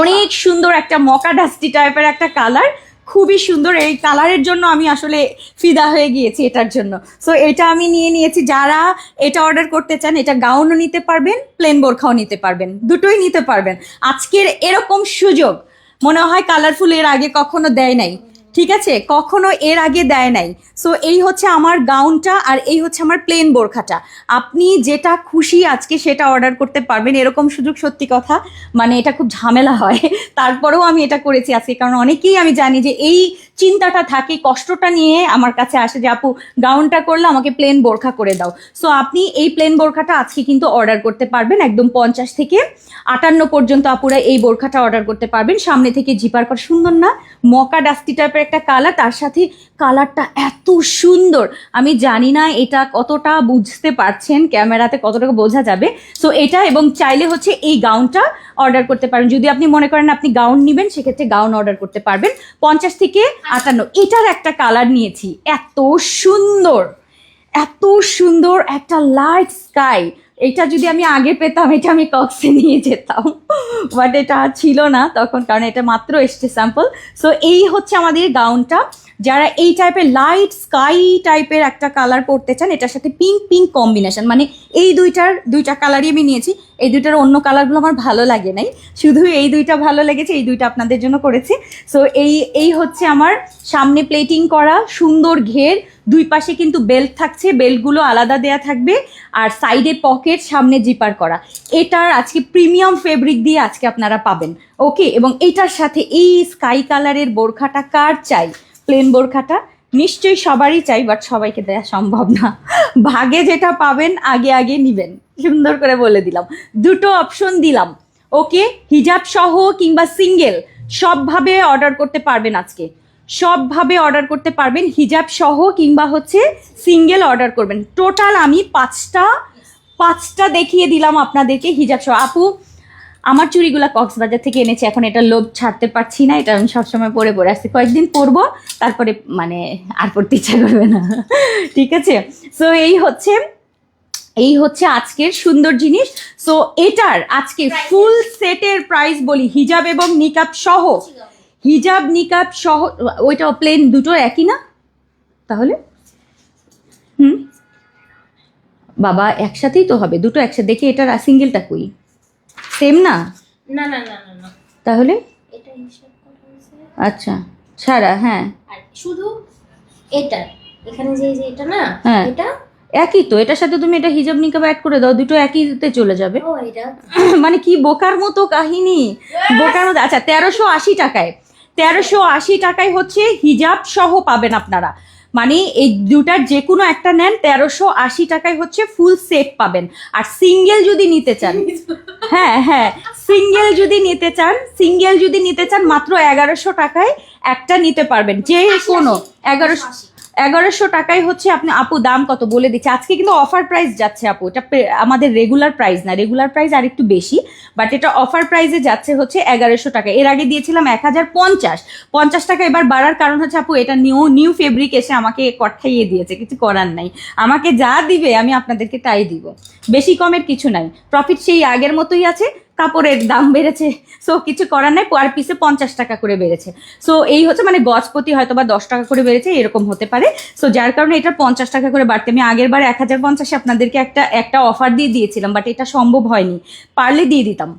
S1: অনেক সুন্দর একটা মকা ডাস্টি টাইপের একটা কালার, খুবই সুন্দর। এই কালারের জন্য আমি আসলে ফিদা হয়ে গিয়েছি এটার জন্য। সো এটা আমি নিয়ে নিয়েছি। যারা এটা অর্ডার করতে চান, এটা গাউনও নিতে পারবেন, প্লেন বোরখাও নিতে পারবেন, দুটোই নিতে পারবেন। আজকের এরকম সুযোগ মনে হয় কালারফুল এর আগে কখনো দেয় নাই, ঠিক আছে? কখনো এর আগে দেয় নাই। সো এই হচ্ছে আমার গাউনটা আর এই হচ্ছে আমার প্লেন বোরখাটা। আপনি যেটা খুশি আজকে সেটা অর্ডার করতে পারবেন। এরকম সুযোগ সত্যি কথা মানে এটা খুব ঝামেলা হয়, তারপরেও আমি এটা করেছি আজকে, কারণ অনেকেই আমি জানি যে এই চিন্তাটা থাকে, কষ্টটা নিয়ে আমার কাছে আসে যে আপু গাউনটা করলে আমাকে প্লেন বোরখা করে দাও। সো আপনি এই প্লেন বোরখাটা আজকে কিন্তু অর্ডার করতে পারবেন। একদম 50 থেকে 58 পর্যন্ত আপুরা এই বোরখাটা অর্ডার করতে পারবেন। সামনে থেকে জিপার করা, সুন্দর না? মকা ডাস্টি টাইপের একটা কালার, তার সাথে কালারটা এত সুন্দর। আমি জানি না এটা কতটা বুঝতে পারছেন, ক্যামেরাতে কতটা বোঝা যাবে। সো এটা, এবং চাইলে হচ্ছে এই গাউনটা অর্ডার করতে পারেন। যদি আপনি মনে করেন আপনি গাউন নেবেন, সেক্ষেত্রে গাউন অর্ডার করতে পারবেন। 50 থেকে 58। এটার একটা কালার নিয়েছি, এত সুন্দর, এত সুন্দর একটা লাইট স্কাই। এটা যদি আমি আগে পেতাম, এটা আমি কক্সে নিয়ে যেতাম, বাট এটা ছিল না তখন, কারণ এটা মাত্র এসছে স্যাম্পল। সো এই হচ্ছে আমাদের গাউনটা। যারা এই টাইপের লাইট স্কাই টাইপের একটা কালার পরতে চান, এটার সাথে পিঙ্ক কম্বিনেশন, মানে এই দুইটা কালারই আমি নিয়েছি। এই দুইটার অন্য কালারগুলো আমার ভালো লাগে নাই, শুধু এই দুইটা ভালো লেগেছে, এই দুইটা আপনাদের জন্য করেছি। সো এই হচ্ছে আমার সামনে প্লেটিং করা সুন্দর ঘের, দুই পাশে কিন্তু বেল্ট থাকছে, বেল্টগুলো আলাদা দেয়া থাকবে, আর সাইডে পকেট, সামনে জিপার করা। এটার আজকে প্রিমিয়াম ফেব্রিক দিয়ে আজকে আপনারা পাবেন। ওকে, এবং এটার সাথে এই স্কাই কালারের বোরখাটা কার চাই? প্লেন বোরখাটা নিশ্চয়ই সবারই চাই, বাট সবাইকে দেওয়া সম্ভব না। ভাগে যেটা পাবেন আগে নিবেন, সুন্দর করে বলে দিলাম। দুটো অপশন দিলাম। ওকে, হিজাব সহ কিংবা সিঙ্গেল সবভাবে অর্ডার করতে পারবেন আজকে, সবভাবে অর্ডার করতে পারবেন। হিজাব সহ কিংবা হচ্ছে সিঙ্গেল অর্ডার করবেন। টোটাল আমি পাঁচটা দেখিয়ে দিলাম আপনাদেরকে হিজাব সহ। আপু আমার চুড়িগুলা কক্সবাজার থেকে এনেছি, এখন এটা লোভ ছাড়তে পারছি না, এটা আমি সবসময় পরে আসছি, কয়েকদিন পরবো, তারপরে মানে আর পরতে ইচ্ছা করবে না, ঠিক আছে? সো এই হচ্ছে আজকের সুন্দর জিনিস। সো এটার আজকে ফুল সেটের প্রাইস বলি, হিজাব এবং নিকাব সহ, হিজাব নিকাব সহ, ওইটা প্লেন দুটো একই না তাহলে? বাবা একসাথেই তো হবে, দুটো একসাথে। দেখি এটার সিঙ্গেলটা কই, সেম না?
S2: না না না না না,
S1: তাহলে
S2: এটা হিসাব করা হয়েছে।
S1: আচ্ছা ছাড়া, হ্যাঁ
S2: আর শুধু এটা এখানে যে এটা না,
S1: হ্যাঁ
S2: এটা
S1: একই তো, এটার সাথে তুমি এটা হিজাব নিকাব অ্যাড করে দাও, দুটো একইতে চলে যাবে।
S2: ও এটা
S1: মানে কি বোকার মতো কাহিনী, বোকার মতো। আচ্ছা 1380 টাকায়, 1380 টাকায় হচ্ছে হিজাব সহ পাবেন আপনারা। মানে এই দুটার যে কোনো একটা নেন, 1380 টাকায় হচ্ছে ফুল সেট পাবেন। আর সিঙ্গেল যদি নিতে চান, হ্যাঁ সিঙ্গেল যদি নিতে চান মাত্র 1100 টাকায় একটা নিতে পারবেন, যে কোনো 1100 টাকায় হচ্ছে। আপনি আপু দাম কত বলে দিচ্ছে, আজকে কিন্তু অফার প্রাইস যাচ্ছে আপু, এটা আমাদের রেগুলার প্রাইস না, রেগুলার প্রাইস আর একটু বেশি, বাট এটা অফার প্রাইসে যাচ্ছে হচ্ছে 1100 টাকা। এর আগে দিয়েছিলাম 1050 টাকা, এবার বাড়ার কারণ হচ্ছে আপু এটা নিউ ফেব্রিক এসে আমাকে কঠাইয়ে দিয়েছে, কিছু করার নাই, আমাকে যা দিবে আমি আপনাদেরকে তাই দিব, বেশি কমের কিছু নাই। প্রফিট সেই আগের মতোই আছে, কাপড়ের দাম বেড়েছে, সো কিছু করার নাই, পার পিসে 50 টাকা করে বেড়েছে। সো এই হচ্ছে মানে গজপতি হয়তো বা 10 টাকা করে বেড়েছে, এরকম হতে পারে। সো যার কারণে এটা 50 টাকা করে বাড়তে, আমি আগের বার 1050 আপনাদেরকে একটা অফার দিয়ে দিয়েছিলাম, বাট এটা সম্ভব হয়নি, পারলে দিয়ে দিতাম।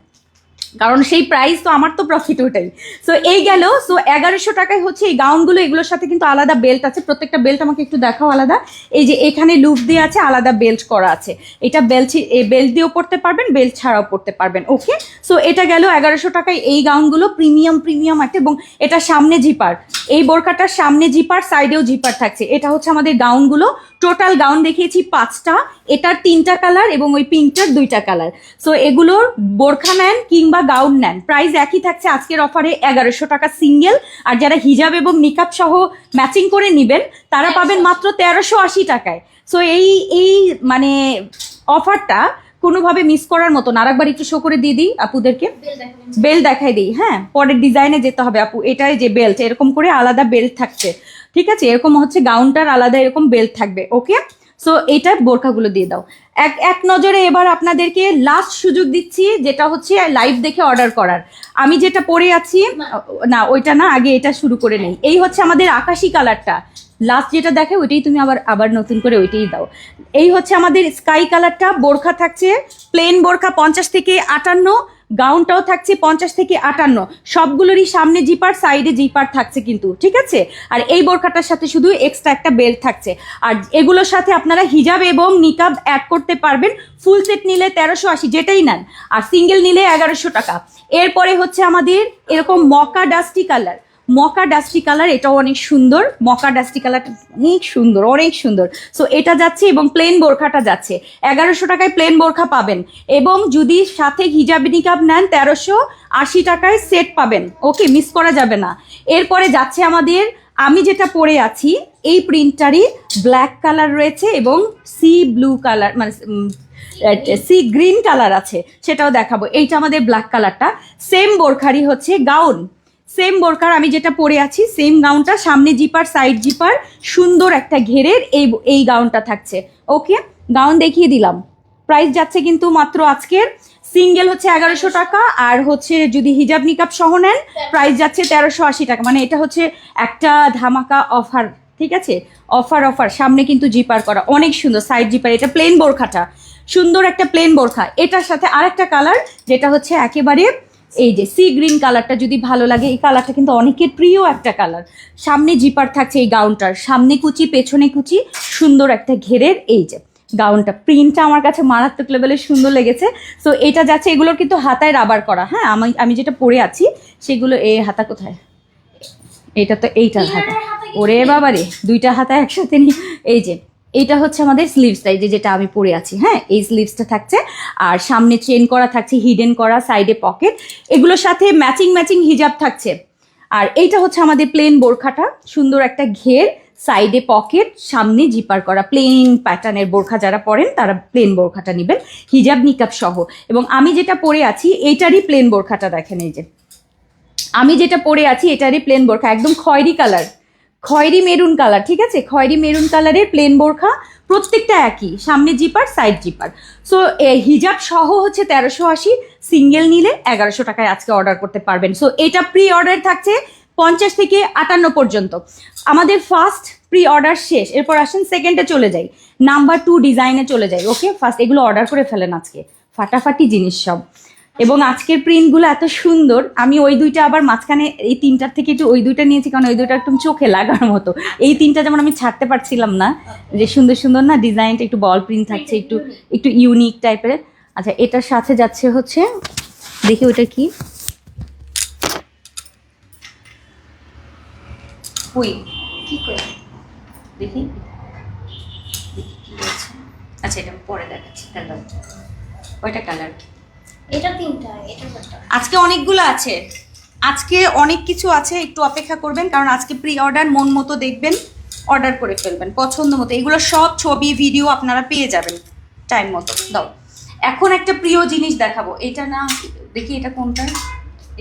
S1: কারণ সেই প্রাইস তো আমার তো প্রফিট ওটাই। সো এই গেল। সো 1100 টাকায় হচ্ছে এই গাউনগুলো। এগুলোর সাথে কিন্তু আলাদা বেল্ট আছে, প্রত্যেকটা বেল্ট আমাকে একটু দেখাও আলাদা। এই যে এখানে লুপ দিয়ে আছে, আলাদা বেল্ট করা আছে। এটা বেল্ট দিয়েও পরতে পারবেন, বেল্ট ছাড়াও পরতে পারবেন। ওকে, সো এটা গেল 1100 টাকায় এই গাউনগুলো। প্রিমিয়াম একটা, এবং এটা সামনে জিপার, এই বোরকাটার সামনে জিপার, সাইডেও জিপার থাকছে। এটা হচ্ছে আমাদের গাউনগুলো। টোটাল গাউন দেখিয়েছি 5টা, এটার 3টা কালার এবং ওই পিঙ্কটার 2টা কালার। সো এগুলোর বোরখা নেন কিংবা গাউন নেন, প্রাইস একই থাকছে আজকের অফারে 1100 টাকা সিঙ্গেল। আর যারা হিজাব এবং নিকাব সহ ম্যাচিং করে নেবেন তারা পাবেন মাত্র 1380 টাকায়। সো এই মানে অফারটা কোনোভাবে মিস করার মতো না। আরেকবার একটু শো করে দিয়ে দিই আপুদেরকে, বেল্ট দেখাই দিই। হ্যাঁ, পরের ডিজাইনে যেতে হবে আপু। এটাই যে বেল্ট, এরকম করে আলাদা বেল্ট থাকছে, ঠিক আছে? এরকম হচ্ছে গাউনটার আলাদা এরকম বেল্ট থাকবে। ওকে, সো এইটা বোরখাগুলো দিয়ে দাও। এক নজরে এবার আপনাদেরকে লাস্ট সুযোগ দিচ্ছি, যেটা হচ্ছে লাইভ দেখে অর্ডার করার। আমি যেটা পরে আছি, না ওইটা না, আগে এটা শুরু করে নেই। এই হচ্ছে আমাদের আকাশি কালারটা, লাস্ট যেটা দেখে ওইটাই তুমি আবার নতুন করে ওইটাই দাও। এই হচ্ছে আমাদের স্কাই কালারটা। বোরখা থাকছে প্লেন বোরখা 50 থেকে 58, গাউনটাও থাকছে 50 থেকে 58। সবগুলোরই সামনে জিপার, সাইডে জিপার থাকছে কিন্তু, ঠিক আছে? আর এই বোরখাটার সাথে শুধু এক্সট্রা একটা বেল্ট থাকছে। আর এগুলোর সাথে আপনারা হিজাব এবং নিকাব অ্যাড করতে পারবেন। ফুল সেট নিলে 1380, যেটাই নেন, আর সিঙ্গেল নিলে 1100 টাকা। এরপরে হচ্ছে আমাদের এরকম মকা ডাস্টি কালার, এটাও অনেক সুন্দর। মকা ডাস্টি কালারটা অনেক সুন্দর। সো এটা যাচ্ছে এবং প্লেন বোরখাটা যাচ্ছে। 1100 টাকায় প্লেন বোরখা পাবেন, এবং যদি সাথে হিজাব নিকাব নেন 1380 টাকায় সেট পাবেন। ওকে, মিস করা যাবে না। এরপরে যাচ্ছে আমাদের, আমি যেটা পরে আছি এই প্রিন্টটারই ব্ল্যাক কালার রয়েছে এবং সি ব্লু কালার, মানে সি গ্রিন কালার আছে, সেটাও দেখাবো। এইটা আমাদের ব্ল্যাক কালারটা। সেম বোরখারই হচ্ছে গাউন, সেম বোরকার আমি যেটা পরে আছি সেম গাউনটা, সামনে জিপার, সাইড জিপার, সুন্দর একটা ঘেরের এই গাউনটা থাকছে। ওকে, গাউন দেখিয়ে দিলাম। প্রাইস যাচ্ছে কিন্তু মাত্র আজকের সিঙ্গেল হচ্ছে 1100 টাকা, আর হচ্ছে যদি হিজাব নিকাব সহ নেন প্রাইস যাচ্ছে 1380 টাকা। মানে এটা হচ্ছে একটা ধামাকা অফার, ঠিক আছে? অফার সামনে কিন্তু জিপার করা, অনেক সুন্দর সাইড জিপার। এটা প্লেন বোরখাটা, সুন্দর একটা প্লেন বোরখা। এটার সাথে আরেকটা কালার যেটা হচ্ছে একেবারে এই যে সি গ্রিন কালারটা যদি ভালো লাগে, এই কালারটা কিন্তু অনেকের প্রিয় একটা কালার। সামনে জিপার থাকছে এই গাউনটার, সামনে কুচি পেছনে কুচি, সুন্দর একটা ঘেরের। এই যে গাউনটা, প্রিন্টটা আমার কাছে মারাত্মক লেভেলের সুন্দর লেগেছে। সো এটা যাচ্ছে, এগুলোর কিন্তু হাতায় রাবার করা। হ্যাঁ, আমি যেটা পরে আছি সেগুলো, এই হাতা কোথায়, এটা তো এইটার হাতা, ওরে বাবারে, 2টা হাতা একসাথে নি। এই যে এইটা হচ্ছে আমাদের স্লিভসটা, এই যেটা আমি পরে আছি। হ্যাঁ, এই স্লিভসটা থাকছে, আর সামনে চেন করা থাকছে, হিডেন করা, সাইডে পকেট, এগুলোর সাথে ম্যাচিং হিজাব থাকছে। আর এইটা হচ্ছে আমাদের প্লেন বোরখাটা, সুন্দর একটা ঘের, সাইডে পকেট, সামনে জিপার করা। প্লেন প্যাটার্নের বোরখা যারা পরেন তারা প্লেন বোরখাটা নেবেন, হিজাব নিকাব সহ। এবং আমি যেটা পরে আছি এইটারই প্লেন বোরখাটা দেখেন, এই যে আমি যেটা পরে আছি এটারই প্লেন বোরখা, একদম খয়েরি কালার, খয়েরি মেরুন কালার, ঠিক আছে? খয়েরি মেরুন কালারের প্লেন বোরখা, প্রত্যেকটা একই, সামনে জিপার, সাইড জিপার। সো হিজাব সহ হচ্ছে 1380, সিঙ্গেল নিলে 1100 টাকায় আজকে অর্ডার করতে পারবেন। সো এটা প্রি অর্ডার থাকছে 50 থেকে 58 পর্যন্ত। আমাদের ফার্স্ট প্রি অর্ডার শেষ, এরপর আসেন সেকেন্ডে চলে যাই, নাম্বার 2 ডিজাইনে চলে যাই। ওকে, ফার্স্ট এগুলো অর্ডার করে ফেলেন, আজকে ফাটাফাটি জিনিস সব। এবং আজকের প্রিন্টগুলো এত সুন্দর, আমি ওই 2টা আবার মাঝখানে এই 3টার থেকে একটু ওই 2টা নিয়েছি, কারণ ওই 2টা একদম চোখে লাগার মতো। এই 3টা যেমন আমি ছাড়তে পারছিলাম না, যে সুন্দর না ডিজাইনটা, একটু বল প্রিন্ট থাকছে, একটু ইউনিক টাইপের। আচ্ছা, এটার সাথে যাচ্ছে হচ্ছে, দেখি ওটা কি, কি করে দেখি কি আছে। আচ্ছা, এটা পরে দেখাচ্ছি, কালার, ওইটা কালার।
S2: এটা 3টা, এটা কয়টা?
S1: আজকে অনেকগুলো আছে, আজকে অনেক কিছু আছে, একটু অপেক্ষা করবেন, কারণ আজকে প্রি অর্ডার মন মতো দেখবেন, অর্ডার করে ফেলবেন পছন্দ মতো। এগুলো সব ছবি ভিডিও আপনারা পেয়ে যাবেন টাইম মতো। দাও, এখন একটা প্রিয় জিনিস দেখাবো। এটা না, দেখি এটা কোনটা,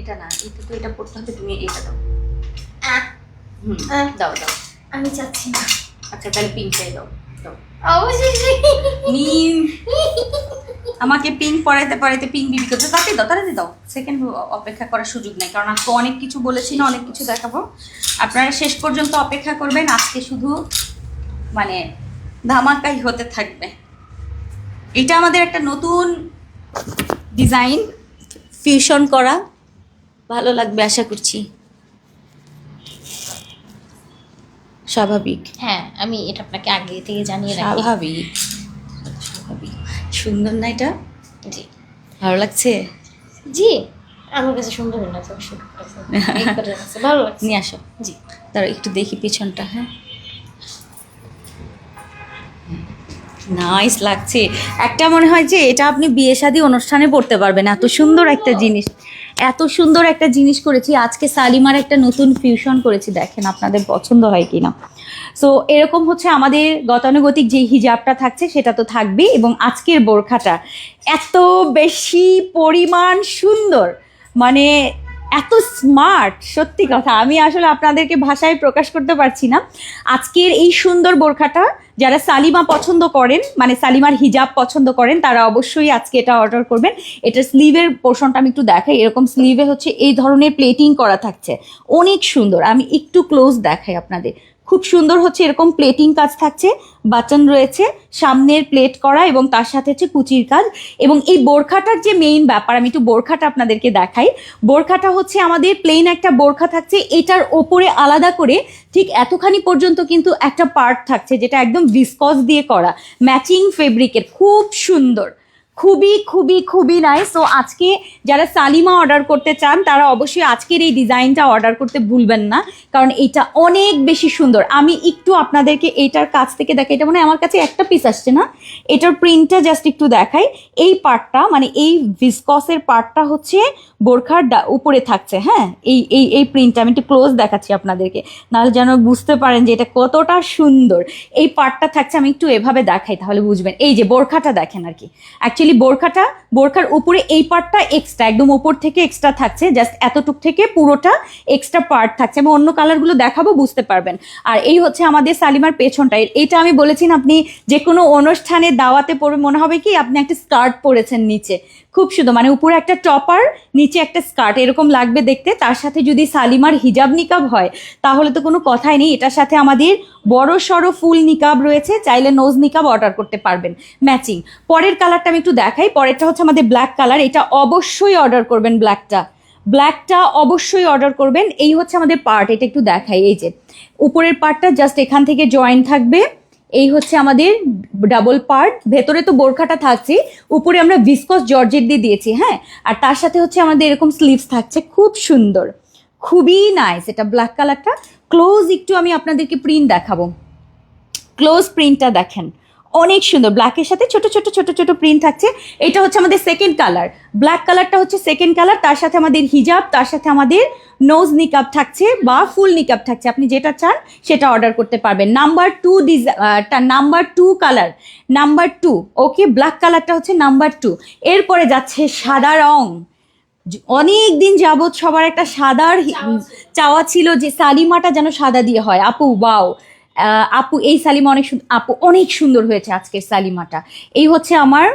S1: এটা না, এটা তো এটা পড়তে হবে, তুমি এটা দাও। দাও
S2: আমি চাচ্ছি না।
S1: আচ্ছা, তাহলে পিঙ্কটাই দাও।
S2: অবশ্যই
S1: আমাকে পিঙ্ক পরাইতে পিঙ্ক বিবি করতে, তাড়াতাড়ি দাও। সেকেন্ড অপেক্ষা করার সুযোগ নেই, কারণ আজকে অনেক কিছু বলেছি না, অনেক কিছু দেখাবো। আপনারা শেষ পর্যন্ত অপেক্ষা করবেন, আজকে শুধু মানে ধামাকাই হতে থাকবে। এটা আমাদের একটা নতুন ডিজাইন, ফিউশন করা, ভালো লাগবে আশা করছি। স্বাভাবিক,
S2: হ্যাঁ আমি এটা আপনাকে আগে থেকে জানিয়ে রাখি।
S1: স্বাভাবিক, স্বাভাবিক। সুন্দর না এটা?
S2: জি
S1: ভালো লাগছে?
S2: জি, আমার কাছে সুন্দর না তো ভালো লাগছে।
S1: নিয়ে আসো।
S2: জি
S1: তারা একটু দেখি পিছনটা। হ্যাঁ, নাইস লাগছে। একটা মনে হয় যে এটা আপনি বিয়ে শাদী অনুষ্ঠানে পড়তে পারবেন, এত সুন্দর একটা জিনিস, এত সুন্দর একটা জিনিস করেছি। আজকে সালিমার একটা নতুন ফিউশন করেছি, দেখেন আপনাদের পছন্দ হয় কিনা। সো এরকম হচ্ছে আমাদের গতানুগতিক যে হিজাবটা থাকছে সেটা তো থাকবেই, এবং আজকের বোরখাটা এত বেশি পরিমাণ সুন্দর, মানে এত স্মার্ট, সত্যি কথা আমি আসলে আপনাদেরকে ভাষায় প্রকাশ করতে পারছি না। আজকের এই সুন্দর বোরখাটা যারা সালিমা পছন্দ করেন, মানে সালিমার হিজাব পছন্দ করেন, তারা অবশ্যই আজকে এটা অর্ডার করবেন। এটা স্লিভের পোর্শনটা আমি একটু দেখাই। এরকম স্লিভে হচ্ছে এই ধরনের প্লেটিং করা থাকছে, অনেক সুন্দর। আমি একটু ক্লোজ দেখাই আপনাদের। খুব সুন্দর হচ্ছে এরকম প্লেটিং কাজ থাকছে, বাটন রয়েছে, সামনের প্লেট করা, এবং তার সাথে হচ্ছে কুচির কাজ। এবং এই বোরখাটার যে মেইন ব্যাপার, আমি একটু বোরখাটা আপনাদেরকে দেখাই। বোরখাটা হচ্ছে আমাদের প্লেন একটা বোরখা থাকছে, এটার ওপরে আলাদা করে ঠিক এতখানি পর্যন্ত কিন্তু একটা পার্ট থাকছে, যেটা একদম ভিসকস দিয়ে করা, ম্যাচিং ফেব্রিকের, খুব সুন্দর, খুবই খুবই খুবই নাইস। সো আজকে যারা সালিমা অর্ডার করতে চান তারা অবশ্যই আজকের এই ডিজাইনটা অর্ডার করতে ভুলবেন না, কারণ এটা অনেক বেশি সুন্দর। আমি একটু আপনাদেরকে এইটার কাছ থেকে দেখাই। এটা মানে আমার কাছে একটা পিস আসছে না, এটার প্রিন্টটা জাস্ট একটু দেখাই। এই পার্টটা মানে এই ভিসকসের পার্টটা হচ্ছে বোরখার উপরে থাকছে। হ্যাঁ, এই এই এই প্রিন্টটা আমি একটু ক্লোজ দেখাচ্ছি আপনাদেরকে, নাহলে যেন বুঝতে পারেন যে এটা কতটা সুন্দর। এই পার্টটা থাকছে, আমি একটু এভাবে দেখাই তাহলে বুঝবেন। এই যে বোরখাটা দেখেন আর কি, অ্যাকচুয়ালি বোরখার উপরে এই পার্টটা এক্সট্রা, একদম উপর থেকে এক্সট্রা থাকছে, জাস্ট এতটুক থেকে পুরোটা এক্সট্রা পার্ট থাকছে। আমি অন্য কালারগুলো দেখাবো, বুঝতে পারবেন। আর এই হচ্ছে আমাদের সালিমার পেছনটা। এটা আমি বলেছি না, আপনি যে কোনো অনুষ্ঠানে দাওয়াতে পরে মনে হবে কি আপনি একটা স্কার্ট পরেছেন নিচে, খুব সুন্দর, মানে উপরে একটা টপার নিচে একটা স্কার্ট, এরকম লাগবে দেখতে। তার সাথে যদি সালিমার হিজাব নিকাব হয় তাহলে তো কোনো কথাই নেই। এটার সাথে আমাদের বড় সড়ো ফুল নিকাব রয়েছে, চাইলে নোজ নিকাব অর্ডার করতে পারবেন ম্যাচিং। পরের কালারটা আমি একটু দেখাই। পরেরটা হচ্ছে আমাদের ব্ল্যাক কালার, এটা অবশ্যই অর্ডার করবেন, ব্ল্যাকটা অবশ্যই অর্ডার করবেন। এই হচ্ছে আমাদের পার্ট, এটা একটু দেখাই। এই যে উপরের পার্টটা জাস্ট এখান থেকে জয়েন থাকবে, এই হচ্ছে আমাদের ডাবল পার্ট। ভেতরে তো বোরখাটা থাকছে, উপরে আমরা ভিসকস জর্জেট দিয়ে দিয়েছি। হ্যাঁ, আর তার সাথে হচ্ছে আমাদের এরকম স্লিভস থাকছে, খুব সুন্দর, খুবই নাইস। এটা ব্ল্যাক কালারটা। ক্লোজ একটু আমি আপনাদেরকে প্রিন্ট দেখাবো, ক্লোজ প্রিন্টটা দেখেন, অনেক সুন্দর। ব্ল্যাকের সাথে ছোট ছোট ছোট ছোট প্রিন্ট থাকছে। এটা হচ্ছে আমাদের সেকেন্ড কালার, ব্ল্যাক কালারটা হচ্ছে সেকেন্ড কালার। তার সাথে আমাদের হিজাব, তার সাথে আমাদের নোজ নিকাব থাকছে বা ফুল নিকাব থাকছে, আপনি যেটা চান সেটা অর্ডার করতে পারবেন। Number 2 colour, number 2। ওকে, ব্ল্যাক কালারটা হচ্ছে নাম্বার 2। এরপরে যাচ্ছে সাদা রং। অনেক দিন যাবৎ সবার একটা সাদার চাওয়া ছিল যে সালিমাটা যেন সাদা দিয়ে হয়। আপু বাও, আপু এই সালিমা অনেক সুন্দর, আপু অনেক সুন্দর হয়েছে আজকের সালিমাটা। এই হচ্ছে আমার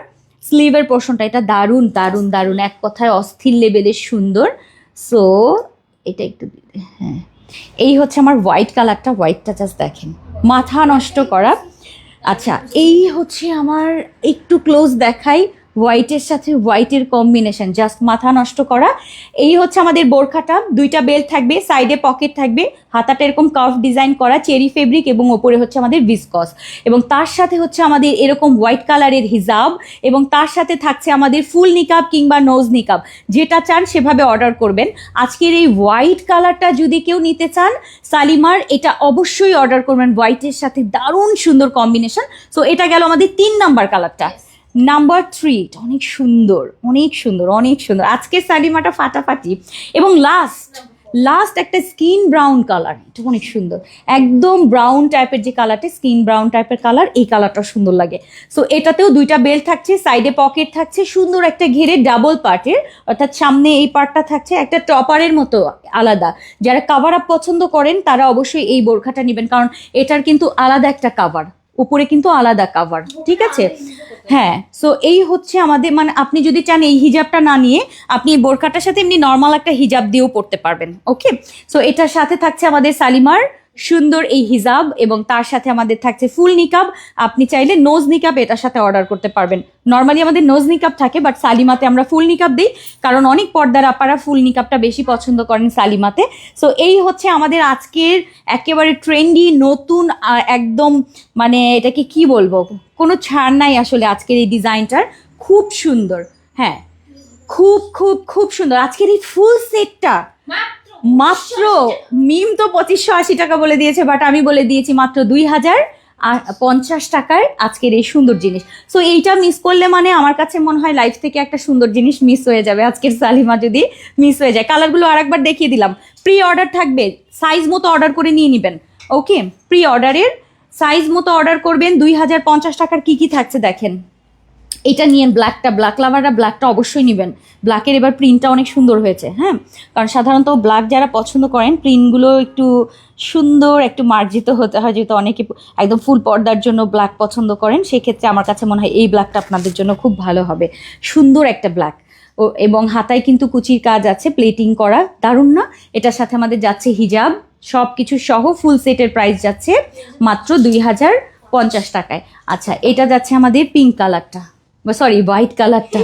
S1: স্লিভের পোর্শনটা, এটা দারুণ দারুণ দারুণ, এক কথায় অস্থির লেভেলের সুন্দর। সো এটা একটু, হ্যাঁ, এই হচ্ছে আমার হোয়াইট কালারটা, হোয়াইটটা জাস্ট দেখেন, মাথা নষ্ট করা। আচ্ছা, এই হচ্ছে আমার, একটু ক্লোজ দেখাই, হোয়াইটের সাথে হোয়াইটের কম্বিনেশন, জাস্ট মাথা নষ্ট করা। এই হচ্ছে আমাদের বোরখাটা, দুইটা বেল্ট থাকবে, সাইডে পকেট থাকবে, হাতাটা এরকম কার্ভ ডিজাইন করা, চেরি ফেব্রিক, এবং ওপরে হচ্ছে আমাদের ভিসকস, এবং তার সাথে হচ্ছে আমাদের এরকম হোয়াইট কালারের হিজাব, এবং তার সাথে থাকছে আমাদের ফুল নিকাব কিংবা নোজ নিকাব, যেটা চান সেভাবে অর্ডার করবেন। আজকের এই হোয়াইট কালারটা যদি কেউ নিতে চান সালিমার, এটা অবশ্যই অর্ডার করবেন, হোয়াইটের সাথে দারুণ সুন্দর কম্বিনেশন। সো এটা গেল আমাদের 3 নাম্বার কালারটা। নাম্বার 3, অনেক সুন্দর, অনেক সুন্দর, অনেক সুন্দর আজকের সালিমাটা, ফাটাফাটি। এবং লাস্ট একটা স্কিন ব্রাউন কালার, এটা অনেক সুন্দর, একদম ব্রাউন টাইপের যে কালারটা, স্কিন ব্রাউন টাইপের কালার, এই কালারটা সুন্দর লাগে। সো এটাতেও দুইটা বেল্ট থাকছে, সাইডে পকেট থাকছে, সুন্দর একটা ঘেরে ডাবল পার্টের, অর্থাৎ সামনে এই পার্টটা থাকছে একটা টপারের মতো আলাদা। যারা কাভার আপ পছন্দ করেন তারা অবশ্যই এই বোরখাটা নেবেন, কারণ এটার কিন্তু আলাদা একটা কাভার, উপরে কিন্তু আলাদা কাভার, ঠিক আছে? হ্যাঁ। সো এই হচ্ছে আমাদের, মানে আপনি যদি চান এই হিজাবটা না নিয়ে আপনি এই বোরখাটার সাথে এমনি নর্মাল একটা হিজাব দিয়েও পড়তে পারবেন। ওকে, সো এটার সাথে থাকছে আমাদের সালিমার সুন্দর এই হিজাব এবং তার সাথে আমাদের থাকছে ফুল নিকাব। আপনি চাইলে নোজ নিকাব এটার সাথে অর্ডার করতে পারবেন। নর্মালি আমাদের নোজ নিকাব থাকে, বাট সালিমাতে আমরা ফুল নিকাব দিই, কারণ অনেক পর্দার আপারা ফুল নিকাবটা বেশি পছন্দ করেন সালিমাতে। সো এই হচ্ছে আমাদের আজকের একেবারে ট্রেন্ডি নতুন একদম, মানে এটাকে কি বলবো, কোনো ছাড় নাই আসলে আজকের এই ডিজাইনটার। খুব সুন্দর, হ্যাঁ খুব খুব খুব সুন্দর আজকের এই ফুল সেটটা। মাত্র মিম তো 2580 টাকা বলে দিয়েছে, বাট আমি বলে দিয়েছি মাত্র 2050 টাকায় আজকের এই সুন্দর জিনিস। সো এইটা মিস করলে মানে আমার কাছে মনে হয় লাইফ থেকে একটা সুন্দর জিনিস মিস হয়ে যাবে আজকের সালিমা যদি মিস হয়ে যায়। কালারগুলো আরেকবার দেখিয়ে দিলাম। প্রি অর্ডার থাকবে, সাইজ মতো অর্ডার করে নিয়ে নেবেন। ওকে, প্রি অর্ডারের সাইজ মতো অর্ডার করবেন। 2050 টাকার কি কি থাকছে দেখেন। এটা নিয়ে ব্ল্যাকটা, ব্ল্যাক লাভাররা ব্ল্যাকটা অবশ্যই নেবেন। ব্ল্যাকের এবার প্রিন্টটা অনেক সুন্দর হয়েছে, হ্যাঁ, কারণ সাধারণত ব্ল্যাক যারা পছন্দ করেন প্রিন্টগুলো একটু সুন্দর, একটু মার্জিত হতে হয়, যেহেতু অনেকে একদম ফুল পর্দার জন্য ব্ল্যাক পছন্দ করেন। সেক্ষেত্রে আমার কাছে মনে হয় এই ব্ল্যাকটা আপনাদের জন্য খুব ভালো হবে। সুন্দর একটা ব্ল্যাক, ও এবং হাতায় কিন্তু কুচির কাজ আছে, প্লেটিং করা, দারুণ না? এটার সাথে আমাদের যাচ্ছে হিজাব, সব কিছু সহ ফুল সেটের প্রাইস যাচ্ছে মাত্র 2050 টাকায়। আচ্ছা, এটা যাচ্ছে আমাদের পিঙ্ক কালারটা, সরি হোয়াইট কালারটা,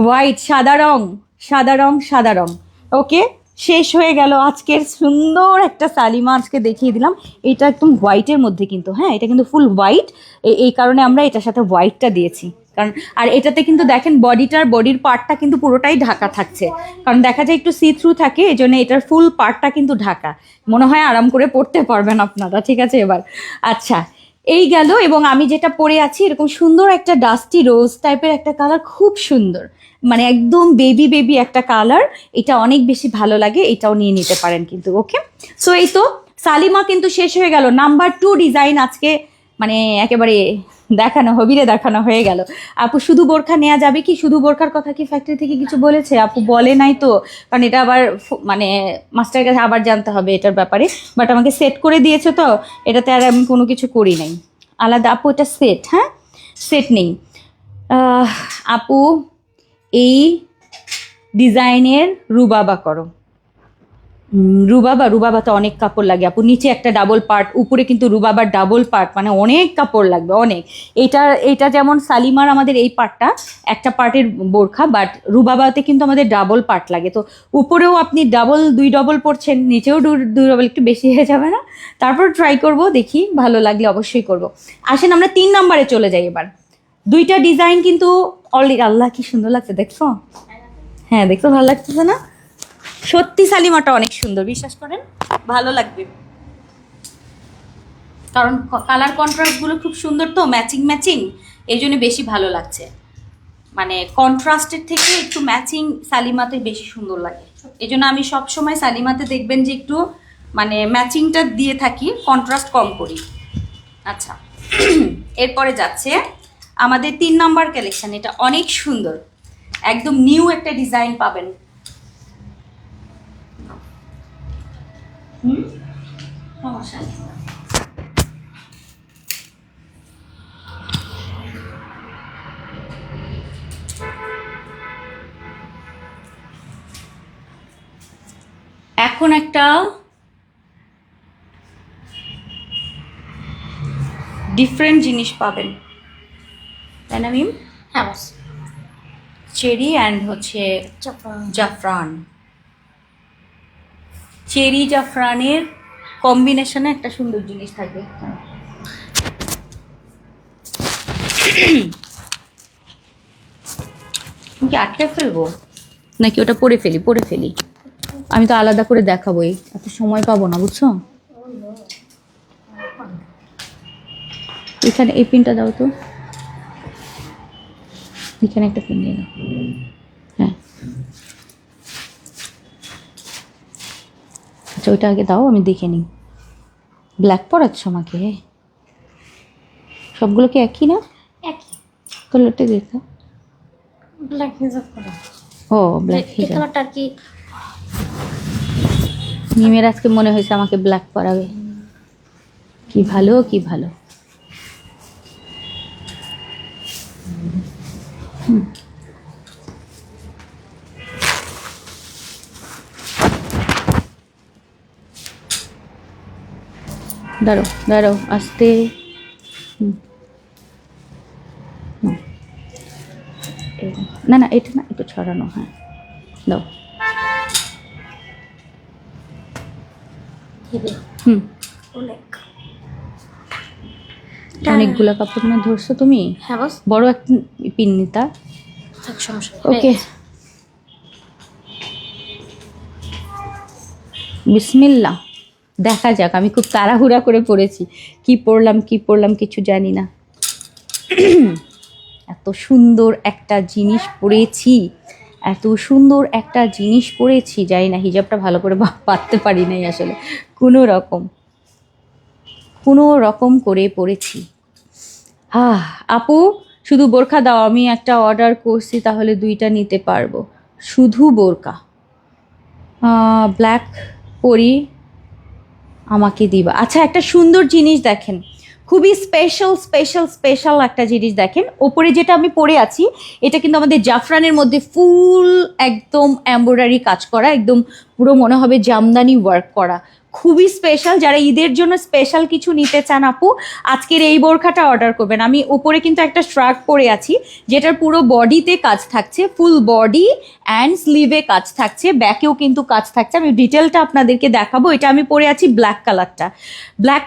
S1: হোয়াইট, সাদা রং, সাদা রং, সাদা রং। ওকে, শেষ হয়ে গেল আজকের সুন্দর একটা সালিমা, আজকে দেখিয়ে দিলাম। এটা একদম হোয়াইটের মধ্যে কিন্তু, হ্যাঁ এটা কিন্তু ফুল হোয়াইট, এই কারণে আমরা এটার সাথে হোয়াইটটা দিয়েছি। কারণ আর এটাতে কিন্তু দেখেন বডির পার্টটা কিন্তু পুরোটাই ঢাকা থাকছে, কারণ দেখা যায় একটু সি থ্রু থাকে, এই জন্য এটার ফুল পার্টটা কিন্তু ঢাকা। মনে হয় আরাম করে পড়তে পারবেন আপনারা। ঠিক আছে, এবার আচ্ছা এই গেল। এবং আমি যেটা পরে আছি এরকম সুন্দর একটা ডাস্টি রোজ টাইপের একটা কালার, খুব সুন্দর, মানে একদম বেবি একটা কালার। এটা অনেক বেশি ভালো লাগে, এটাও নিয়ে নিতে পারেন কিন্তু। ওকে, সো এই তো সালিমা কিন্তু শেষ হয়ে গেল। নাম্বার 2 ডিজাইন আজকে মানে একেবারে দেখানো হয়ে গেল। আপু শুধু বোরখা নেওয়া যাবে কি? শুধু বোরখার কথা কি ফ্যাক্টরি থেকে কিছু বলেছে? আপু বলে নাই তো, কারণ এটা আবার মানে মাস্টারের কাছে আবার জানতে হবে এটার ব্যাপারে। বাট আমাকে সেট করে দিয়েছে তো, এটাতে আর আমি কোনো কিছু করি নাই আলাদা। আপু এটা সেট, হ্যাঁ সেট নেই। আপু এই ডিজাইনের রুবাবা করো। রুবাবা তো অনেক কাপড় লাগে আপু, নিচে একটা ডাবল পার্ট, উপরে কিন্তু রুবাবার ডাবল পার্ট, মানে অনেক কাপড় লাগবে অনেক। এটা যেমন সালিমার আমাদের এই পার্টটা একটা পার্টের বোরখা, বাট রুবাবাতে কিন্তু আমাদের ডাবল পার্ট লাগে। তো উপরেও আপনি দুই ডবল পরছেন, নিচেও দুই ডবল, একটু বেশি হয়ে যাবে না? তারপর ট্রাই করব, দেখি ভালো লাগলে অবশ্যই করব। আসেন আমরা 3 নম্বরে চলে যাই এবার। দুইটা ডিজাইন কিন্তু অলরেডি, আল্লাহ কি সুন্দর লাগছে দেখছো? হ্যাঁ দেখছো, ভালো লাগতেছে না? সত্যি সালিমাটা অনেক সুন্দর, বিশ্বাস করেন ভালো লাগবে, কারণ কালার কন্ট্রাস্টগুলো খুব সুন্দর তো, ম্যাচিং, এই জন্য বেশি ভালো লাগছে। মানে কন্ট্রাস্টের থেকে একটু ম্যাচিং সালিমাতে বেশি সুন্দর লাগে। এই জন্য আমি সবসময় সালিমাতে দেখবেন যে একটু মানে ম্যাচিংটা দিয়ে থাকি, কন্ট্রাস্ট কম করি। আচ্ছা এরপরে যাচ্ছে আমাদের 3 নম্বর কালেকশন। এটা অনেক সুন্দর, একদম নিউ একটা ডিজাইন পাবেন। সমস্যা নেই। এখন একটা ডিফারেন্ট জিনিস পাবেন, তাই না মিম?
S2: হ্যাঁ,
S1: চেরি অ্যান্ড হচ্ছে জাফরান, চেরি জাফরানের কম্বিনেশনে একটা সুন্দর জিনিস থাকবে। কি আটকে ফেলবো নাকি ওটা পরে ফেলি? আমি তো আলাদা করে দেখাবোই, এত সময় পাবো না বুঝছো। এখানে এই পিনটা দাও তো, এখানে একটা পিন দিয়ে দাও। হ্যাঁ আচ্ছা, ওইটা আগে দাও, আমি দেখে নিই। ব্ল্যাক পরাচ্ছ আমাকে? সবগুলো কি একই না?
S2: একই
S1: কালারটা দেখা।
S2: ব্ল্যাক হিজাব করো।
S1: ও ব্ল্যাক হিজাব,
S2: কালারটা আর কি
S1: মিমের আজকে মনে হয়েছে আমাকে ব্ল্যাক পরাবে। কি ভালো। দাঁড়াও দাঁড়াও, আস্তে। হুম। হুম। না না, এটা না, একটু ছড়ানো, হ্যাঁ দাও। হুম। অনেকগুলো কাপড় না ধরছো তুমি?
S2: হ্যাঁ বস।
S1: বড় একটা পিন নিতা।
S2: সমস্যা
S1: ওকে, বিসমিল্লাহ। দেখা যাক, আমি খুব তাড়াহুড়া করে পড়েছি, কি পড়লাম কিছু জানি না। এত সুন্দর একটা জিনিস পরেছি, এত সুন্দর একটা জিনিস পরেছি, জানি না হিজাবটা ভালো করে পাততে পারি নাই আসলে, কোনো রকম করে পরেছি। আপু শুধু বোরখা দাও, আমি একটা অর্ডার করছি, তাহলে 2টা নিতে পারবো, শুধু বোরকা। ব্ল্যাক পরি, আমাকে দিবা। আচ্ছা, একটা সুন্দর জিনিস দেখেন, খুবই স্পেশাল একটা জিনিস দেখেন। ওপরে যেটা আমি পরে আছি, এটা কিন্তু আমাদের জাফরানের মধ্যে ফুল একদম এমব্রয়ডারি কাজ করা, একদম পুরো মনে হবে জামদানি ওয়ার্ক করা, খুবই স্পেশাল। যারা ঈদের জন্য স্পেশাল কিছু নিতে চান আপু, আজকের এই বোরখাটা অর্ডার করবেন। আমি উপরে কিন্তু একটা স্ট্রাক পরে আছি, যেটার পুরো বডিতে কাজ থাকছে, ফুল বডি অ্যান্ড স্লিভে কাজ থাকছে, ব্যাকেও কিন্তু কাজ থাকছে। আমি ডিটেলটা আপনাদেরকে দেখাবো। এটা আমি পরে আছি ব্ল্যাক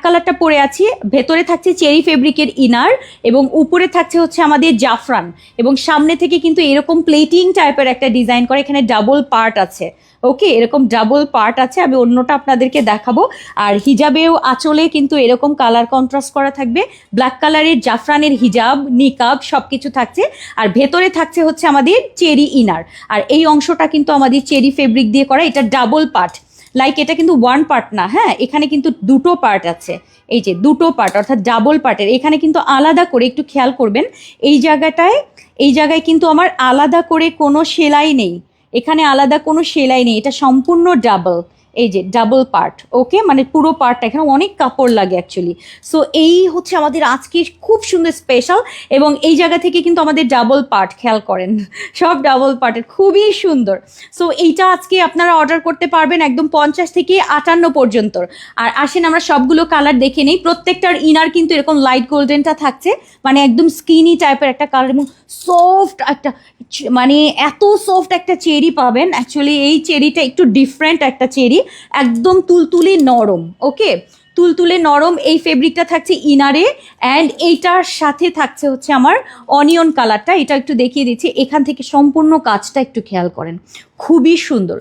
S1: কালারটা পরে আছি। ভেতরে থাকছে চেরি ফেব্রিকের ইনার, এবং উপরে থাকছে হচ্ছে আমাদের জাফরান, এবং সামনে থেকে কিন্তু এরকম প্লেটিং টাইপের একটা ডিজাইন করে, এখানে ডাবল পার্ট আছে। ওকে, এরকম ডাবল পার্ট আছে, আমি অন্যটা আপনাদেরকে দেখাবো। আর হিজাবেও আঁচলে কিন্তু এরকম কালার কন্ট্রাস্ট করা থাকবে, ব্ল্যাক কালারের জাফরানের হিজাব, নিকাব সব কিছু থাকছে। আর ভেতরে থাকছে হচ্ছে আমাদের চেরি ইনার, আর এই অংশটা কিন্তু আমাদের চেরি ফেব্রিক দিয়ে করা, এটা ডাবল পার্ট, লাইক এটা কিন্তু ওয়ান পার্ট না, হ্যাঁ এখানে কিন্তু 2টো পার্ট আছে। এই যে 2টো পার্ট, অর্থাৎ ডাবল পার্টের। এখানে কিন্তু আলাদা করে একটু খেয়াল করবেন, এই জায়গায় কিন্তু আমার আলাদা করে কোনো সেলাই নেই, এখানে আলাদা কোনো সেলাই নেই, এটা সম্পূর্ণ ডাবল। এই যে ডাবল পার্ট, ওকে, মানে পুরো পার্টটা, এখানে অনেক কাপড় লাগে অ্যাকচুয়ালি। সো এই হচ্ছে আমাদের আজকে খুব সুন্দর স্পেশাল, এবং এই জায়গা থেকে কিন্তু আমাদের ডাবল পার্ট, খেয়াল করেন সব ডাবল পার্টের, খুবই সুন্দর। সো এইটা আজকে আপনারা অর্ডার করতে পারবেন একদম 50 থেকে 58 পর্যন্ত। আর আসেন আমরা সবগুলো কালার দেখে নেই। প্রত্যেকটার ইনার কিন্তু এরকম লাইট গোল্ডেনটা থাকছে, মানে একদম স্কিনি টাইপের একটা কালার, এবং সফট একটা, মানে এত সফট একটা চেরি পাবেন। অ্যাকচুয়ালি এই চেরিটা একটু ডিফারেন্ট একটা চেরি, একদম তুলতুলে নরম, ওকে, তুলতুলে নরম। এই ফেব্রিকটা থাকছে ইনারে, অ্যান্ড এইটার সাথে থাকছে হচ্ছে আমার অনিয়ন কালারটা, এটা একটু দেখিয়ে দিচ্ছি। এখান থেকে সম্পূর্ণ কাজটা একটু খেয়াল করেন, খুবই সুন্দর,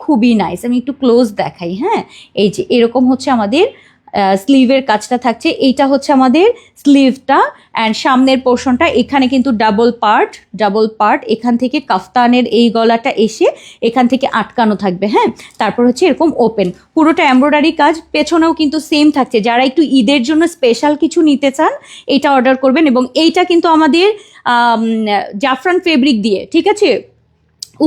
S1: খুবই নাইস। আমি একটু ক্লোজ দেখাই, হ্যাঁ এই যে এরকম হচ্ছে আমাদের স্লিভের কাজটা থাকছে, এইটা হচ্ছে আমাদের স্লিভটা, অ্যান্ড সামনের পোর্শনটা এখানে কিন্তু ডাবল পার্ট, এখান থেকে কাফতানের এই গলাটা এসে এখান থেকে আটকানো থাকবে, হ্যাঁ। তারপর হচ্ছে এরকম ওপেন, পুরোটা এমব্রয়ডারি কাজ, পেছনেও কিন্তু সেম থাকছে। যারা একটু ঈদের জন্য স্পেশাল কিছু নিতে চান, এইটা অর্ডার করবেন। এবং এইটা কিন্তু আমাদের জাফরান ফেব্রিক দিয়ে, ঠিক আছে,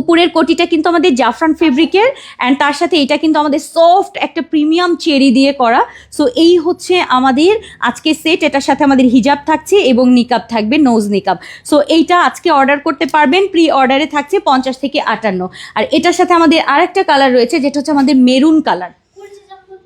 S1: উপরের কোটিটা কিন্তু আমাদের জাফরান ফেব্রিকের, অ্যান্ড তার সাথে এটা কিন্তু আমাদের সফট একটা প্রিমিয়াম চেরি দিয়ে করা। সো এই হচ্ছে আমাদের আজকে সেট, এটার সাথে আমাদের হিজাব থাকছে এবং নিকাব থাকবে, নোজ নিকাব। সো এইটা আজকে অর্ডার করতে পারবেন, প্রি অর্ডারে থাকছে 50 থেকে 58। আর এটার সাথে আমাদের আরেকটা কালার রয়েছে, যেটা হচ্ছে আমাদের মেরুন কালার,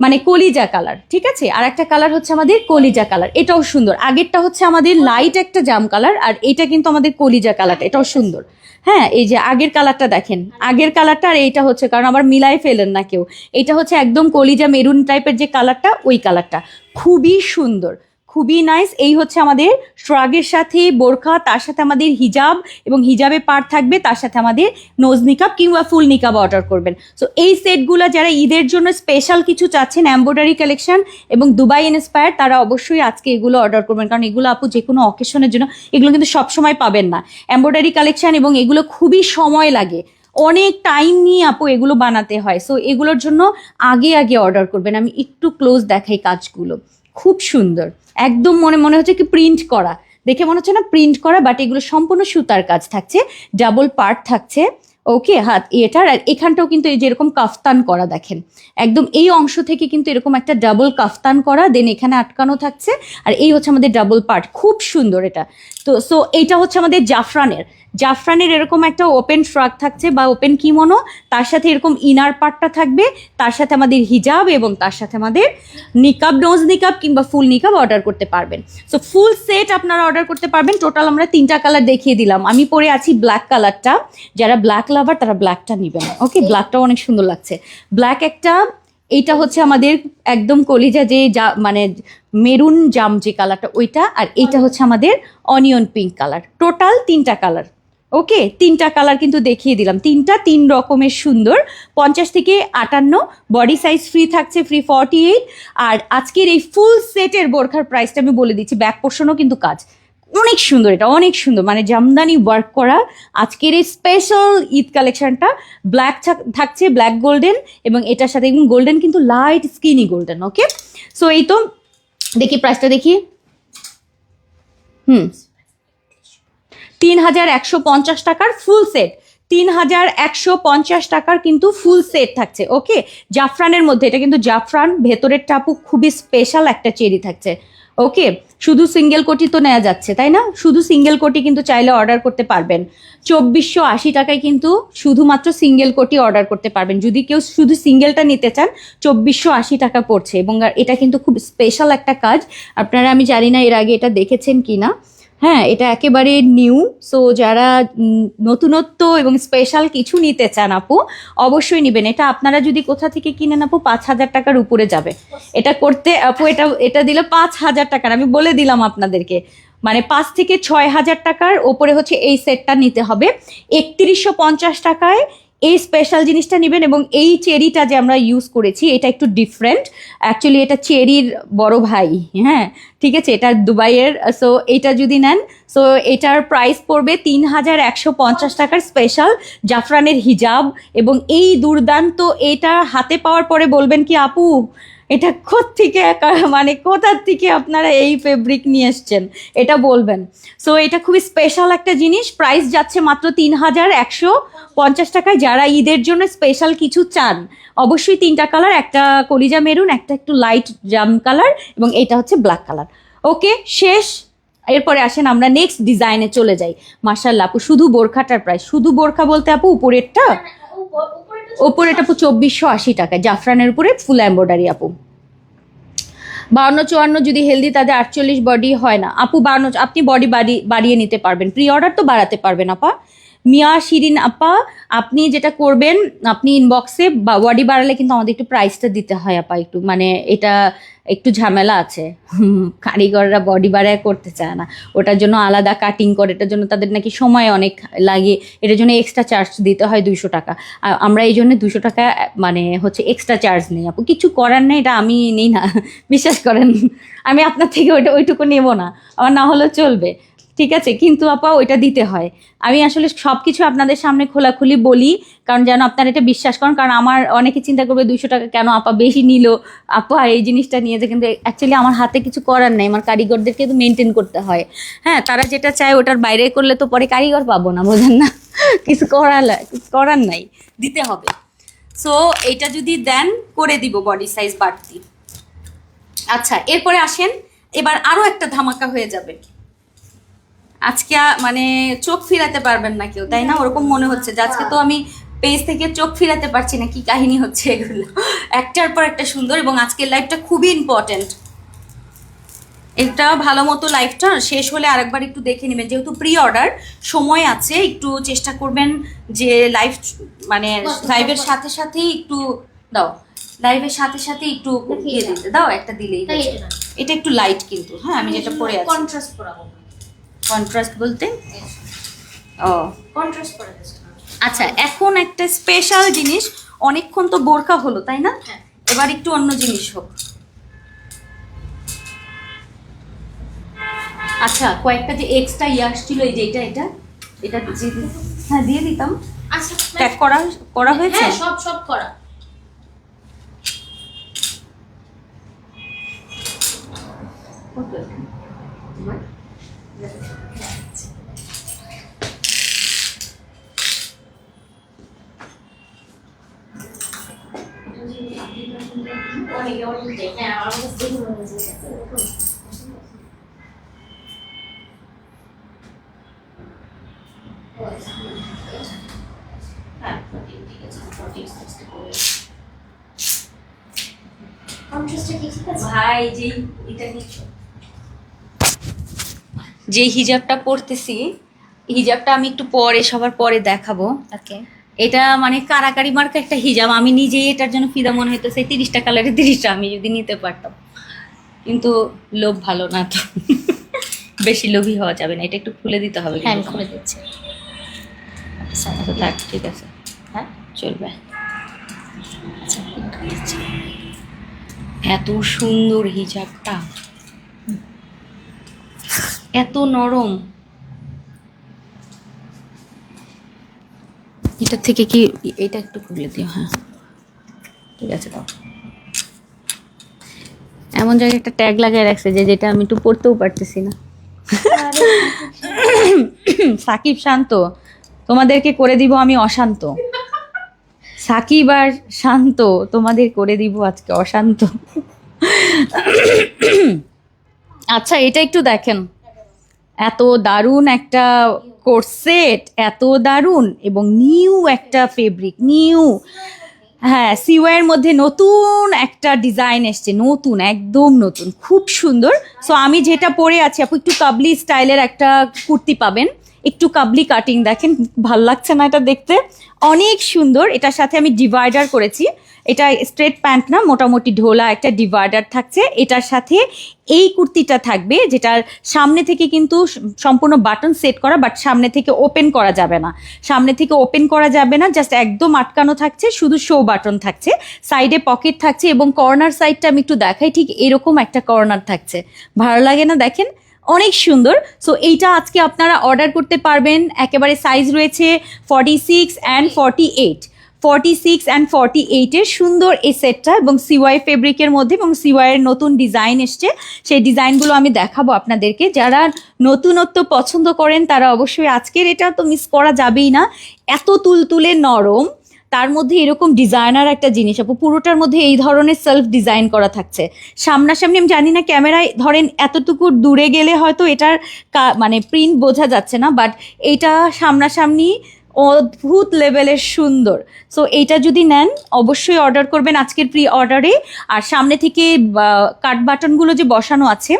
S1: মানে কলিজা কালার, ঠিক আছে। আর একটা কালার হচ্ছে আমাদের কলিজা কালার, এটাও সুন্দর। আগেরটা হচ্ছে আমাদের লাইট একটা জাম কালার, আর এটা কিন্তু আমাদের কলিজা কালার, এটাও সুন্দর। হ্যাঁ, এই যে আগের কালারটা দেখেন, আগের কালারটা আর এইটা হচ্ছে, কারণ আবার মিলাই ফেলেন না কেউ, এটা হচ্ছে একদম কলিজা মেরুন টাইপের যে কালারটা, ওই কালারটা খুবই সুন্দর, খুবই নাইস। এই হচ্ছে আমাদের শ্রাগের সাথে বোরখা, তার সাথে আমাদের হিজাব, এবং হিজাবে পার্ট থাকবে, তার সাথে আমাদের নোজ নিকাব কিংবা ফুল নিকাব অর্ডার করবেন। সো এই সেটগুলো যারা ঈদের জন্য স্পেশাল কিছু চাচ্ছেন, এমব্রয়ডারি কালেকশন এবং দুবাই ইন্সপায়ার, তারা অবশ্যই আজকে এগুলো অর্ডার করবেন, কারণ এগুলো আপু যে কোনো অকেশনের জন্য, এগুলো কিন্তু সবসময় পাবেন না এমব্রয়ডারি কালেকশন, এবং এগুলো খুবই সময় লাগে, অনেক টাইম নিয়ে আপু এগুলো বানাতে হয়। সো এগুলোর জন্য আগে অর্ডার করবেন। আমি একটু ক্লোজ দেখাই কাজগুলো, খুব সুন্দর, একদম মনে হচ্ছে কি প্রিন্ট করা, দেখে মনে হচ্ছে না প্রিন্ট করা, বাট এগুলো সম্পূর্ণ সুতার কাজ থাকছে, ডাবল পার্ট থাকছে, ওকে, হাত এটার আর এখানটাও কিন্তু এই যেরকম কাফতান করা দেখেন, একদম এই অংশ থেকে কিন্তু এরকম একটা ডাবল কাফতান করা, দেন এখানে আটকানো থাকছে, আর এই হচ্ছে আমাদের ডাবল পার্ট, খুব সুন্দর এটা। তো সো এইটা হচ্ছে আমাদের জাফরানের এরকম একটা ওপেন ফ্রক থাকছে বা ওপেন কিমোনো, তার সাথে এরকম ইনার পার্টটা থাকবে, তার সাথে আমাদের হিজাব এবং তার সাথে আমাদের নিকাব, নোজ নিকাব কিংবা ফুল নিকাব অর্ডার করতে পারবেন। সো ফুল সেট আপনারা অর্ডার করতে পারবেন। টোটাল আমরা 3টা কালার দেখিয়ে দিলাম। আমি পরে আছি ব্ল্যাক কালারটা, যারা ব্ল্যাক লাভার তারা ব্ল্যাকটা নেবেন। ওকে, ব্ল্যাকটাও অনেক সুন্দর লাগছে। ব্ল্যাক একটা, এইটা হচ্ছে আমাদের একদম কলিজা যে মানে মেরুন জাম যে কালারটা ওইটা, আর এইটা হচ্ছে আমাদের অনিয়ন পিঙ্ক কালার। টোটাল 3টা কালার। ওকে, 3টা কালার কিন্তু দেখিয়ে দিলাম, 3 রকমের সুন্দর। 50 থেকে 58 বডি সাইজ ফ্রি থাকছে, ফ্রি 48। আর আজকের এই ফুল সেটের বোরখার প্রাইসটা আমি বলে দিচ্ছি, ব্যাক পোর্শনও কিন্তু কাজ অনেক সুন্দর, এটা অনেক সুন্দর, মানে জামদানি ওয়ার্ক করা। আজকের এই স্পেশাল ঈদ কালেকশনটা ব্ল্যাক থাকছে, ব্ল্যাক গোল্ডেন, এবং এটার সাথে গোল্ডেন কিন্তু লাইট স্কিনি গোল্ডেন। ওকে, সো এই তো দেখি প্রাইসটা দেখি। 3150 টাকার ফুল সেট, 3150 টাকার কিন্তু ফুল সেট থাকছে। ওকে, জাফরানের মধ্যে, এটা কিন্তু জাফরান, ভেতরের টাপু খুবই স্পেশাল একটা চেরি থাকছে। ওকে, শুধু সিঙ্গেল কোটি তো নেওয়া যাচ্ছে তাই না, শুধু সিঙ্গেল কোটি কিন্তু চাইলে অর্ডার করতে পারবেন। 2480 টাকায় কিন্তু শুধুমাত্র সিঙ্গেল কোটি অর্ডার করতে পারবেন। যদি কেউ শুধু সিঙ্গেলটা নিতে চান 2480 টাকা পড়ছে, এবং এটা কিন্তু খুব স্পেশাল একটা কাজ। আপনারা, আমি জানি না এর আগে এটা দেখেছেন কিনা, হ্যাঁ এটা একেবারে নিউ। সো যারা নতুনত্ব এবং স্পেশাল কিছু নিতে চান আপু, অবশ্যই নেবেন। এটা আপনারা যদি কোথা থেকে কিনেন আপু, 5000 টাকার উপরে যাবে এটা করতে আপু। এটা দিলে 5000 টাকার, আমি বলে দিলাম আপনাদেরকে, মানে 5 থেকে 6000 টাকার ওপরে হচ্ছে এই সেটটা নিতে হবে। 3150 টাকায় এই স্পেশাল জিনিসটা নেবেন। এবং এই চেরিটা যে আমরা ইউজ করেছি এটা একটু ডিফারেন্ট, অ্যাকচুয়ালি এটা চেরির বড় ভাই, হ্যাঁ ঠিক আছে, এটা দুবাইয়ের। সো এটা যদি নেন, সো এটার প্রাইস পড়বে 3150 টাকার স্পেশাল জাফরানের হিজাব। এবং এই দুর্দান্ত, এটা হাতে পাওয়ার পরে বলবেন কি আপু এটা থেকে মানে কোথার থেকে আপনারা এই ফেব্রিক নিয়ে এসছেন, এটা বলবেন। সো এটা খুবই স্পেশাল একটা জিনিস। প্রাইস যাচ্ছে মাত্র 3150 টাকায়। যারা ঈদের জন্য স্পেশাল কিছু চান, অবশ্যই 3টা কালার, একটা কলিজা মেরুন, একটা একটু লাইট জাম কালার, এবং এটা হচ্ছে ব্ল্যাক কালার। ওকে, শেষ। এরপরে আসেন আমরা নেক্সট ডিজাইনে চলে যাই। মাশাআল্লাহ আপু, শুধু বোরখাটার প্রাইস, শুধু বোরখা বলতে আপু উপরেরটা, ওপরেটা আপু 2480 টাকা, জাফরানের উপরে ফুল এমব্রয়ডারি আপু। 52-54 যদি হেলদি, তাদের 48 বডি হয় না আপু। 52 আপনি বডি বাড়িয়ে নিতে পারবেন, প্রি অর্ডার তো বাড়াতে পারবেন আপা। মিয়া শিরিন আপা, আপনি যেটা করবেন, আপনি ইনবক্সে বডি বাড়ালে কিন্তু আমাদের একটু প্রাইসটা দিতে হয় আপা, একটু মানে এটা একটু ঝামেলা আছে। কারিগররা বডি বাড়ায় করতে চায় না, ওটার জন্য আলাদা কাটিং করে, এটার জন্য তাদের নাকি সময় অনেক লাগে, এটার জন্য এক্সট্রা চার্জ দিতে হয় 200 টাকা। আর আমরা এই জন্য 200 টাকা মানে হচ্ছে এক্সট্রা চার্জ নেই আপু, কিছু করার নেই, এটা আমি নেই না, বিশ্বাস করেন। আমি আপনার থেকে ওইটুকু নেবো না, আমার না হলেও চলবে, ঠিক আছে, কিন্তু আপা ওইটা দিতে হয়। আমি আসলে সব কিছু আপনাদের সামনে খোলাখুলি বলি, কারণ যেন আপনারা এটা বিশ্বাস করেন। কারণ আমার অনেকে চিন্তা করবে 200 টাকা কেন আপা বেশি নিল, আপা এই জিনিসটা নিয়েছে, কিন্তু অ্যাকচুয়ালি আমার হাতে কিছু করার নেই, আমার কারিগরদেরকে তো মেনটেন করতে হয়। হ্যাঁ, তারা যেটা চায় ওটার বাইরে করলে তো পরে কারিগর পাবো না, বোঝেন না, কিছু করার নাই, দিতে হবে। সো এইটা যদি দেন করে দিব বডি সাইজ বাড়তি। আচ্ছা, এরপরে আসেন, এবার আরো একটা ধামাকা হয়ে যাবে আজকে, মানে চোখ ফিরাতে পারবেন না কেউ, তাই না? ওরকম মনে হচ্ছে যে আজকে তো আমি পেজ থেকে চোখ ফিরাতে পারছি না, কি কাহিনী হচ্ছে এগুলো, একটার পর একটা সুন্দর। এবং আজকের লাইভটা খুবই ইম্পর্টেন্ট, এটা ভালো মতো লাইভটা শেষ হলে আরেকবার একটু দেখে নেবেন, যেহেতু প্রি অর্ডার সময় আছে, একটু চেষ্টা করবেন যে মানে লাইভের সাথে সাথেই একটু দাও, লাইভের সাথে সাথে একটু দিয়ে দিতে দাও, একটা দিলেই এটা একটু লাইট কিন্তু, হ্যাঁ আমি যেটা পরে আছি
S2: কন্ট্রাস্ট করাবো।
S1: কন্ট্রাস্ট বলতে ও
S2: কন্ট্রাস্ট করে দিচ্ছি।
S1: আচ্ছা, এখন একটা স্পেশাল জিনিস, অনেকক্ষণ তো বোরকা হলো তাই না, এবার একটু অন্য জিনিস হোক। আচ্ছা, কয়েকটা যে এক্সট্রা আসছিল, এই যে এটা হ্যাঁ দিয়ে দিতাম।
S2: আচ্ছা,
S1: প্যাক করা হয়েছে,
S2: হ্যাঁ সব করা। হ্যাঁ আমার কাছে দেখে মনে হচ্ছে এরকম।
S1: ভাই যে হিজাবটা পরতেছি, হিজাবটা আমি একটু পরে সবার পরে দেখাবো।
S2: ওকে
S1: এটা মানে কারাকারি মার্কা একটা হিজাব, আমি নিজেই এটার জন্য ফিদা মনে হইতেছে। 30টা কালারে 30টা আমি যদি নিতে পারতাম, কিন্তু লোভ ভালো না তো। বেশি লোভী হওয়া যাবে না, এটা একটু খুলে দিতে হবে।
S2: হ্যাঁ আমি খুলে দিচ্ছি।
S1: আচ্ছা থাক, ঠিক আছে,
S2: হ্যাঁ
S1: চলবে।
S2: আচ্ছা একটু দিচ্ছি।
S1: এত সুন্দর হিজাবটা, এত নরম। এটার থেকে কি এটা একটু খুলে দিও? হ্যাঁ ঠিক আছে দাও। এমন জায়গায় একটা ট্যাগ লাগিয়ে রাখছে যে যেটা আমি একটু পড়তেও পারতেছি না। সাকিব শান্ত, তোমাদেরকে করে দিব আমি অশান্ত। সাকিব আর শান্ত, তোমাদের করে দিব আজকে অশান্ত। আচ্ছা এটা একটু দেখেন, এত দারুণ একটা কোর্সেট, এত দারুণ, এবং নিউ একটা ফেব্রিক, নিউ। হ্যাঁ সিওয়াইয়ের মধ্যে নতুন একটা ডিজাইন এসছে, নতুন, একদম নতুন, খুব সুন্দর। সো আমি যেটা পরে আছি, আপু একটু কাবলি স্টাইলের একটা কুর্তি পাবেন, একটু কাবলি কাটিং, দেখেন ভাল লাগছে না এটা দেখতে? অনেক সুন্দর। এটার সাথে আমি ডিভাইডার করেছি, এটা স্ট্রেট প্যান্ট না, মোটামুটি ঢোলা একটা ডিভাইডার থাকছে। এটার সাথে এই কুর্তিটা থাকবে, যেটার সামনে থেকে কিন্তু সম্পূর্ণ বাটন সেট করা, বাট সামনে থেকে ওপেন করা যাবে না, সামনে থেকে ওপেন করা যাবে না, জাস্ট একদম আটকানো থাকছে, শুধু শো বাটন থাকছে, সাইডে পকেট থাকছে, এবং কর্নার সাইডটা আমি একটু দেখাই, ঠিক এরকম একটা কর্নার থাকছে। ভালো লাগে না? দেখেন অনেক সুন্দর। সো এইটা আজকে আপনারা অর্ডার করতে পারবেন, একেবারে সাইজ রয়েছে 46 অ্যান্ড 48, 46 অ্যান্ড 48-এর সুন্দর এই সেটটা, এবং সিওয়াই ফেব্রিকের মধ্যে, এবং সিওয়াইয়ের নতুন ডিজাইন এসছে, সেই ডিজাইনগুলো আমি দেখাবো আপনাদেরকে। যারা নতুনত্ব পছন্দ করেন তারা অবশ্যই আজকের এটা তো মিস করা যাবেই না। এত তুলতুলে নরম, তার মধ্যে এরকম ডিজাইনার একটা জিনিস, আপু পুরোটার মধ্যে এই ধরনের সেলফ ডিজাইন করা থাকছে। সামনাসামনি আমি জানি না, ক্যামেরায় ধরেন এতটুকু দূরে গেলে হয়তো এটার মানে প্রিন্ট বোঝা যাচ্ছে না, বাট এটা সামনাসামনি অদ্ভুত লেভেলের সুন্দর। সো এইটা যদি নেন অবশ্যই অর্ডার করবেন আজকের প্রি অর্ডারে। আর সামনে থেকে কাট বাটনগুলো যে বসানো আছে,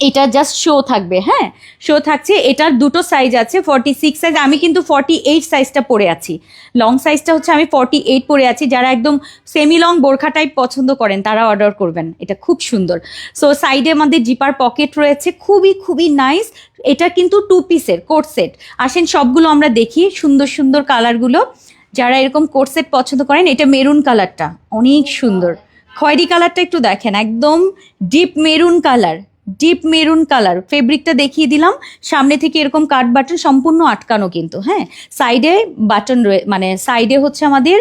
S1: এটা জাস্ট শো থাকবে। হ্যাঁ শো থাকছে। এটার দুটো সাইজ আছে, 46 সাইজ, আমি কিন্তু 48 সাইজটা পরে আছি। লং সাইজটা হচ্ছে আমি 48 পরে আছি। যারা একদম সেমি লং বোরখা টাইপ পছন্দ করেন তারা অর্ডার করবেন, এটা খুব সুন্দর। সো সাইডে আমাদের জিপার পকেট রয়েছে, খুবই খুবই নাইস। এটা কিন্তু 2 পিসের কোট সেট। আসেন সবগুলো আমরা দেখি, সুন্দর সুন্দর কালারগুলো। যারা এরকম কোট সেট পছন্দ করেন, এটা মেরুন কালারটা অনেক সুন্দর, খয়েরি কালারটা একটু দেখেন, একদম deep maroon colour, deep maroon colour. ফেব্রিকটা দেখিয়ে দিলাম, সামনে থেকে এরকম কাট বাটন সম্পূর্ণ আটকানো কিন্তু। হ্যাঁ সাইডে বাটন মানে সাইডে হচ্ছে আমাদের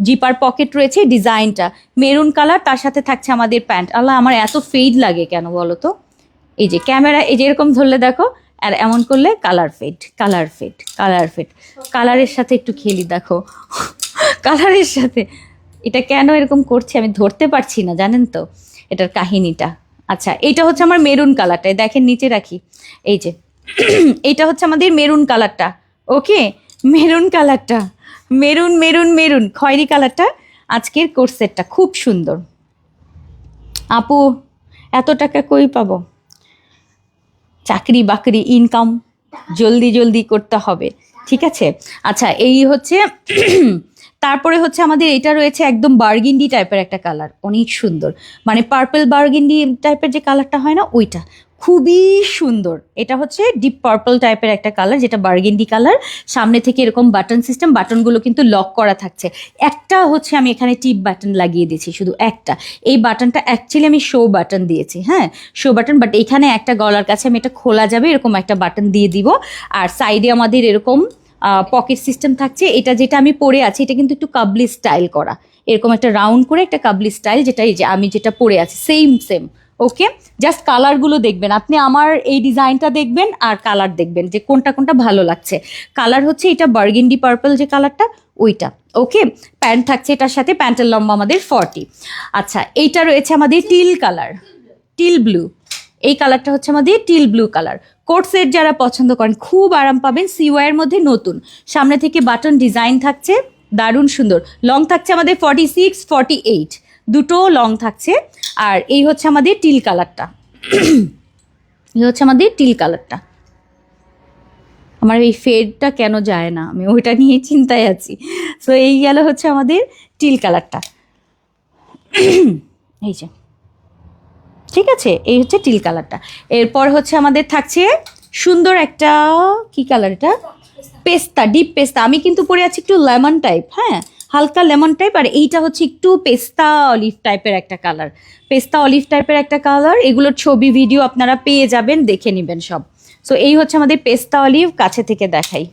S1: জিপার পকেট রয়েছে, ডিজাইনটা মেরুন কালার, তার সাথে থাকছে আমাদের প্যান্ট। আল্লাহ আমার এত ফেড লাগে কেন বলো তো? এই যে ক্যামেরা এই যে এরকম ধরলে দেখো, আর এমন করলে colour fade, colour fade, colour fade. কালারের সাথে একটু খেলি দেখো, কালারের সাথে এটা কেন এরকম করছে আমি ধরতে পারছি না, জানেন তো এটার কাহিনীটা। আচ্ছা এইটা হচ্ছে আমার মেরুন কালারটা, দেখেন নিচে রাখি, এই যে এইটা হচ্ছে আমাদের মেরুন কালারটা। ওকে মেরুন কালারটা, মেরুন মেরুন মেরুন খয়েরি কালারটা আজকের কোর্সেটটা খুব সুন্দর। আপু এত টাকা কই পাবো? চাকরি বাকরি ইনকাম জলদি জলদি করতে হবে, ঠিক আছে। আচ্ছা এই হচ্ছে তারপরে হচ্ছে আমাদের এটা রয়েছে একদম বার্গিন্ডি টাইপের একটা কালার, অনেক সুন্দর, মানে পার্পল বার্গিন্ডি টাইপের যে কালারটা হয় না, ওইটা খুবই সুন্দর। এটা হচ্ছে ডিপ পার্পল টাইপের একটা কালার, যেটা বার্গেন্ডি কালার। সামনে থেকে এরকম বাটন সিস্টেম, বাটনগুলো কিন্তু লক করা থাকছে। একটা হচ্ছে আমি এখানে টিপ বাটন লাগিয়ে দিয়েছি, শুধু একটা। এই বাটনটা অ্যাকচুয়ালি আমি শো বাটন দিয়েছি, হ্যাঁ শো বাটন, বাট এখানে একটা গলার কাছে আমি এটা খোলা যাবে এরকম একটা বাটন দিয়ে দিব। আর সাইডে আমাদের এরকম পকেট সিস্টেম থাকছে। এটা যেটা আমি পরে আছি এটা কিন্তু একটু কাবলি স্টাইল করা, এরকম একটা রাউন্ড করে একটা কাবলি স্টাইল, যেটা এই যে আমি যেটা পরে আছি সেম সেম। ওকে জাস্ট কালারগুলো দেখবেন আপনি, আমার এই ডিজাইনটা দেখবেন আর কালার দেখবেন যে কোনটা কোনটা ভালো লাগছে। কালার হচ্ছে এটা বার্গেন্ডি পার্পল যে কালারটা, ওইটা। ওকে, প্যান্ট থাকছে এটার সাথে, প্যান্টের লম্বা আমাদের 40। আচ্ছা, এইটা রয়েছে আমাদের টিল কালার, টিল ব্লু। এই কালারটা হচ্ছে আমাদের teal blue colour. Coat set যারা পছন্দ করেন খুব আরাম পাবেন। সিওয়াইয়ের মধ্যে নতুন, সামনে থেকে বাটন ডিজাইন থাকছে, দারুণ সুন্দর। লং থাকছে আমাদের 46, 48, দুটো লং থাকছে। আর এই হচ্ছে আমাদের টিল কালারটা, এই হচ্ছে আমাদের টিল কালারটা। আমার এই ফেডটা কেন যায় না, আমি ওইটা নিয়ে চিন্তায় আছি। সো এই গেল হচ্ছে আমাদের টিল কালারটা, এই যে, ঠিক আছে, এই হচ্ছে টিল কালারটা। এরপর হচ্ছে আমাদের থাকছে সুন্দর একটা, কি কালার এটা, পেস্তা, ডিপ পেস্তা। আমি কিন্তু পরে আছি একটু লেমন টাইপ, হ্যাঁ, হালকা লেমন টাইপ। আর এইটা হচ্ছে একটু পেস্তা অলিভ টাইপের একটা কালার, পেস্তা অলিভ টাইপের একটা কালার। এগুলোর ছবি ভিডিও আপনারা পেয়ে যাবেন, দেখে নেবেন সব। সো এই হচ্ছে আমাদের পেস্তা অলিভ, কাছে থেকে দেখাই।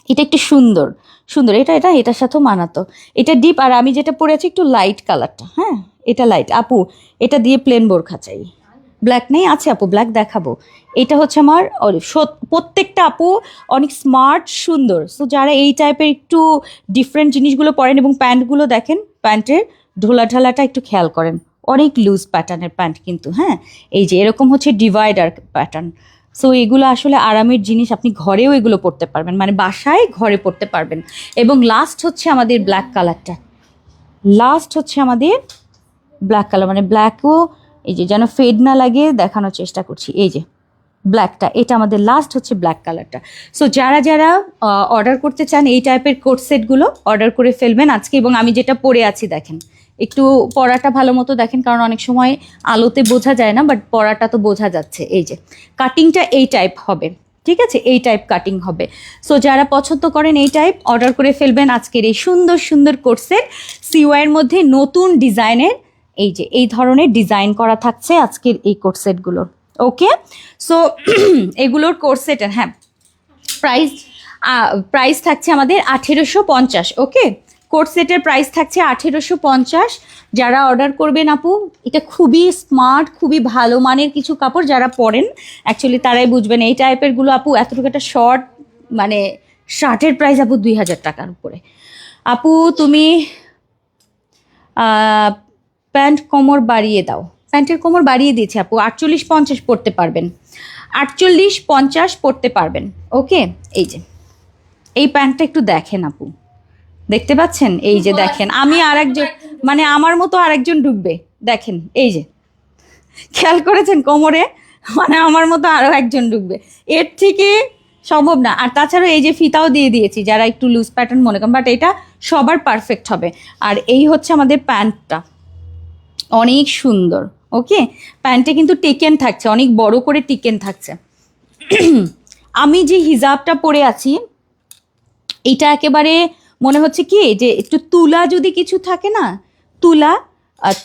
S1: এটা একটু সুন্দর সুন্দর, এটা এটা এটার সাথেও মানাতো। এটা ডিপ, আর আমি যেটা পরে আছি একটু লাইট কালারটা, হ্যাঁ এটা লাইট। আপু এটা দিয়ে প্লেন বোরখা চাই, ব্ল্যাক নেই, আছে আপু ব্ল্যাক দেখাবো। এটা হচ্ছে আমার অলিভ। প্রত্যেকটা আপু অনেক স্মার্ট সুন্দর। সো যারা এই টাইপের একটু ডিফারেন্ট জিনিসগুলো পরেন, এবং প্যান্টগুলো দেখেন, প্যান্টের ঢোলা ঢালাটা একটু খেয়াল করেন, অনেক লুজ প্যাটার্নের প্যান্ট কিন্তু, হ্যাঁ এই যে এরকম হচ্ছে ডিভাইডার প্যাটার্ন। সো এগুলো আসলে আরামের জিনিস, আপনি ঘরেও এগুলো পরতে পারবেন, মানে বাসায় ঘরে পরতে পারবেন। এবং লাস্ট হচ্ছে আমাদের ব্ল্যাক কালারটা, লাস্ট হচ্ছে আমাদের ব্ল্যাক কালার, মানে ব্ল্যাকও এই যে যেন ফেড না লাগে দেখানোর চেষ্টা করছি। এই যে ব্ল্যাকটা, এটা আমাদের লাস্ট হচ্ছে ব্ল্যাক কালারটা। সো যারা যারা অর্ডার করতে চান এই টাইপের কোট সেটগুলো অর্ডার করে ফেলবেন আজকে। এবং আমি যেটা পরে আছি দেখেন, একটু পরাটা ভালো মতো দেখেন, কারণ অনেক সময় আলোতে বোঝা যায় না, বাট পরাটা তো বোঝা যাচ্ছে। এই যে কাটিংটা এই টাইপ হবে, ঠিক আছে, এই টাইপ কাটিং হবে। সো যারা পছন্দ করেন এই টাইপ অর্ডার করে ফেলবেন আজকের এই সুন্দর সুন্দর কোট সেট। সিওয়াইয়ের মধ্যে নতুন ডিজাইনের, এই যে এই ধরনের ডিজাইন করা থাকছে আজকের এই কোট সেটগুলোর। ওকে, সো এগুলোর কোট সেটের, হ্যাঁ, প্রাইস থাকছে আমাদের 1850। ওকে, কোট সেটের প্রাইস থাকছে 1850। যারা অর্ডার করবেন আপু, এটা খুবই স্মার্ট, খুবই ভালো মানের কিছু কাপড়, যারা পরেন অ্যাকচুয়ালি তারাই বুঝবেন এই টাইপেরগুলো। আপু এতটুকু একটা শর্ট, মানে শার্টের প্রাইস আপু 2000 টাকার উপরে। আপু তুমি প্যান্ট কোমর বাড়িয়ে দাও, প্যান্টের কোমর বাড়িয়ে দিয়েছি আপু, 48-50 পরতে পারবেন, 48-50 পরতে পারবেন। ওকে, এই যে এই প্যান্টটা একটু দেখেন আপু, দেখতে পাচ্ছেন, এই যে দেখেন, আমি আরেকজন, মানে আমার মতো আরেকজন ঢুকবে, দেখেন এই যে, খেয়াল করেছেন কোমরে, মানে আমার মতো আরও একজন ঢুকবে, এর থেকে সম্ভব না। আর তাছাড়া এই যে ফিতাও দিয়ে দিয়েছি যারা একটু লুজ প্যাটার্ন মনে করেন, বাট এটা সবার পারফেক্ট হবে। আর এই হচ্ছে আমাদের প্যান্টটা, অনেক সুন্দর। ওকে, প্যান্টে কিন্তু টেকেন থাকছে, অনেক বড় করে টেকেন থাকছে। আমি যে হিজাবটা পরে আছি এটা একেবারে মনে হচ্ছে কি যে একটু তুলা যদি কিছু থাকে না,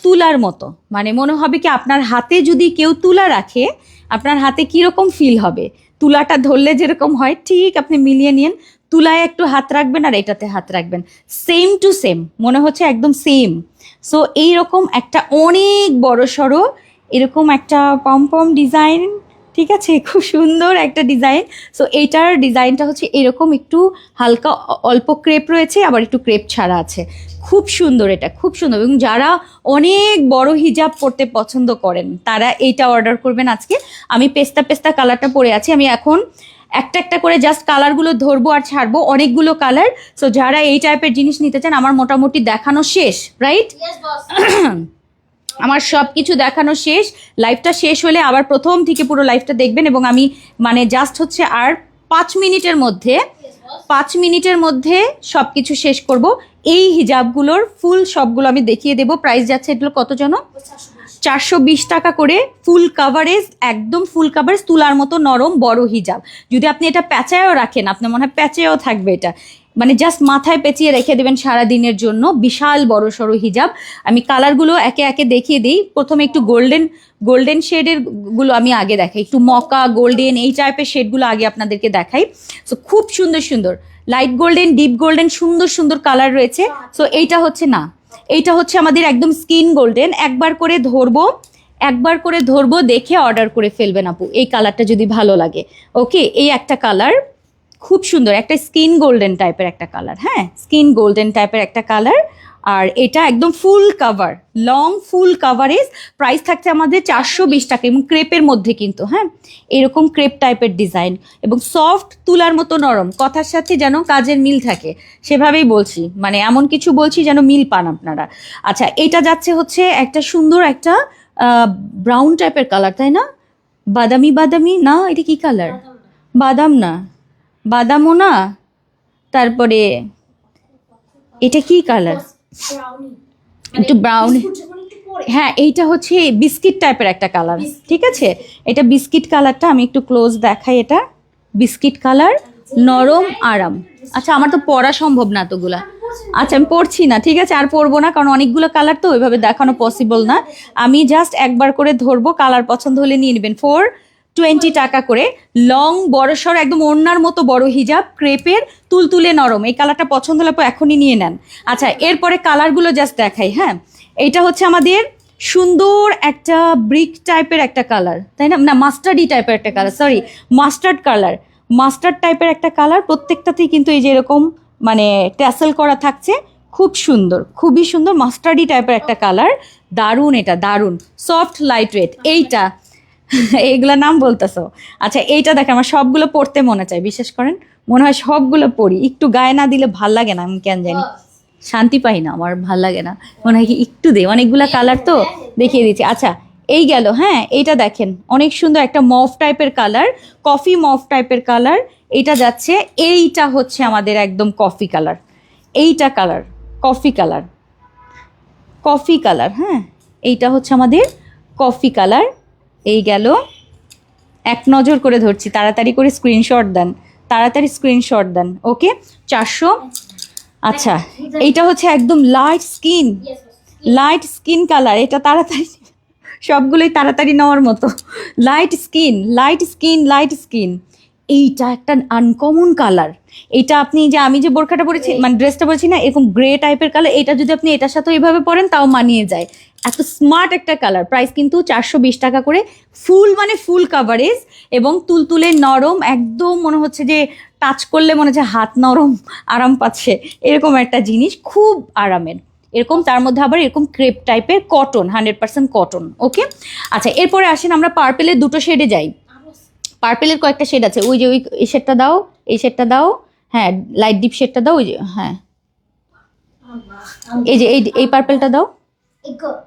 S1: তুলার মতো, মানে মনে হবে কি আপনার হাতে যদি কেউ তুলা রাখে আপনার হাতে কীরকম ফিল হবে, তুলাটা ধরলে যেরকম হয় ঠিক আপনি মিলিয়ে নিন, তুলায় একটু হাত রাখবেন আর এটাতে হাত রাখবেন, সেম টু সেম মনে হচ্ছে, একদম সেম। সো এইরকম একটা অনেক বড় সড়ো এরকম একটা পম ডিজাইন, ঠিক আছে, খুব সুন্দর একটা ডিজাইন। সো এইটার ডিজাইনটা হচ্ছে এরকম, একটু হালকা অল্প ক্রেপ রয়েছে, আবার একটু ক্রেপ ছাড়া আছে, খুব সুন্দর, এটা খুব সুন্দর। এবং যারা অনেক বড় হিজাব পরতে পছন্দ করেন তারা এইটা অর্ডার করবেন আজকে। আমি পেস্তা কালারটা পরে আছি, আমি এখন একটা একটা করে জাস্ট কালারগুলো ধরবো আর ছাড়বো, অনেকগুলো কালার। সো যারা এই টাইপের জিনিস নিতে চান, আমার মোটামুটি দেখানো শেষ, রাইট? আমার সব কিছু দেখানো শেষ। লাইভটা শেষ হলে আবার প্রথম থেকে পুরো লাইভটা দেখবেন। এবং আমি মানে জাস্ট হচ্ছে আর 5 মিনিটের মধ্যে সব কিছু শেষ করব। এই হিজাবগুলোর ফুল সবগুলো আমি দেখিয়ে দেবো। প্রাইস যাচ্ছে এগুলো কত যেন, 420 টাকা করে, ফুল কাভারেজ, একদম ফুল কাভারেজ, তুলার মতো নরম বড় হিজাব। যদি আপনি এটা প্যাঁচায়ও রাখেন আপনার মনে হয় প্যাঁচেও থাকবে, এটা মানে জাস্ট মাথায় পেঁচিয়ে রেখে দেবেন সারা দিনের জন্য, বিশাল বড় সড়ো হিজাব। আমি কালারগুলো একে একে দেখিয়ে দিই। প্রথমে একটু গোল্ডেন শেডের গুলো আমি আগে দেখাই, একটু মকা গোল্ডেন এই টাইপের শেডগুলো আগে আপনাদেরকে দেখাই। সো খুব সুন্দর সুন্দর লাইট গোল্ডেন, ডিপ গোল্ডেন, সুন্দর সুন্দর কালার রয়েছে। সো এইটা হচ্ছে আমাদের একদম স্কিন গোল্ডেন। একবার করে ধরবো দেখে অর্ডার করে ফেলবেন আপু, এই কালারটা যদি ভালো লাগে। ওকে, এই একটা কালার খুব সুন্দর একটা স্কিন গোল্ডেন টাইপের একটা কালার, হ্যাঁ স্কিন গোল্ডেন টাইপের একটা কালার। আর এটা একদম full cover, long full coverage. Price থাকছে আমাদের 420 টাকা এবং ক্রেপের মধ্যে কিন্তু, হ্যাঁ এরকম ক্রেপ টাইপের ডিজাইন এবং সফট, তুলার মতো নরম, কথার সাথে যেন কাজের মিল থাকে সেভাবেই বলছি, মানে এমন কিছু বলছি যেন মিল পান আপনারা। আচ্ছা এটা যাচ্ছে হচ্ছে একটা সুন্দর একটা ব্রাউন টাইপের কালার, তাই না? বাদামি বাদামি না, এটা কি কালার? বাদাম না, বাদামও না, তারপরে এটা কি কালার? একটু ব্রাউন, হ্যাঁ এইটা হচ্ছে বিস্কিট টাইপের একটা কালার, ঠিক আছে এটা বিস্কিট কালারটা। আমি একটু ক্লোজ দেখাই, এটা বিস্কিট কালার, নরম আরাম। আচ্ছা আমার তো পরা সম্ভব না এতগুলা, আচ্ছা আমি পড়ছি না, ঠিক আছে আর পরবো না, কারণ অনেকগুলো কালার তো ওইভাবে দেখানো পসিবল না। আমি জাস্ট একবার করে ধরবো, কালার পছন্দ হলে নিয়ে নেবেন। 420 টাকা করে, লং বড়সড় একদম ওড়নার মতো বড় হিজাব, ক্রেপের, তুলতুলে নরম। এই কালারটা পছন্দ হলে এখনই নিয়ে নেন। আচ্ছা এরপরে কালারগুলো জাস্ট দেখাই, হ্যাঁ এইটা হচ্ছে আমাদের সুন্দর একটা ব্রিক টাইপের একটা কালার, তাই না? না মাস্টার্ডি টাইপের একটা colour, sorry mustard colour, mustard টাইপের একটা কালার। প্রত্যেকটাতেই কিন্তু এই যে এরকম মানে ট্যাসেল করা থাকছে, খুব সুন্দর, খুবই সুন্দর মাস্টার্ডি টাইপের একটা কালার। দারুণ, এটা দারুণ সফট লাইট ওয়েট। এইটা এইগুলা নাম বলতেছো? আচ্ছা এইটা দেখেন, আমার সবগুলো পড়তে মনে চায়, বিশ্বাস করেন মনে হয় সবগুলো পড়ি, একটু গায়ে না দিলে ভাল লাগে না, আমি কেন জানি শান্তি পাই না, আমার ভাল লাগে না, মনে হয় কি একটু দে, অনেকগুলা কালার তো দেখিয়ে দিচ্ছি। আচ্ছা এই গেল, হ্যাঁ এইটা দেখেন অনেক সুন্দর একটা মফ টাইপের কালার, কফি মফ টাইপের কালার। এইটা যাচ্ছে, এইটা হচ্ছে আমাদের একদম কফি কালার, এইটা colour coffee colour, coffee colour, হ্যাঁ এইটা হচ্ছে আমাদের কফি কালার। এই গেল, এক নজর করে ধরছি, তাড়াতাড়ি করে স্ক্রিনশট দেন, তাড়াতাড়ি স্ক্রিনশট দেন। ওকে 400। আচ্ছা এইটা হচ্ছে একদম light skin, light skin colour, এটা তাড়াতাড়ি সবগুলোই তাড়াতাড়ি নেওয়ার মতো, light skin light skin light skin. এইটা একটা আনকমন কালার, এটা আপনি যে আমি যে বোরখাটা পরেছি মানে ড্রেসটা পরেছি না, এরকম গ্রে টাইপের কালার, এটা যদি আপনি এটার সাথে এইভাবে পরেন তাও মানিয়ে যায়, এত স্মার্ট একটা কালার। প্রাইস কিন্তু 420 টাকা করে, ফুল মানে ফুল কাভারেজ এবং তুলতুলে নরম, একদম মনে হচ্ছে যে টাচ করলে মনে হচ্ছে হাত নরম, আরাম পাচ্ছে, এরকম একটা জিনিস, খুব আরামের এরকম। তার মধ্যে আবার এরকম ক্রেপ টাইপের কটন, 100% কটন। ওকে আচ্ছা এরপরে আসেন আমরা পার্পেলের দুটো শেডে যাই। পার্পেলের কয়েকটা শেড আছে, ওই যে ওই এই শেডটা দাও, এই শেডটা দাও, হ্যাঁ লাইট ডিপ শেডটা দাও, ওই যে হ্যাঁ এই যে এই পার্পেলটা দাও,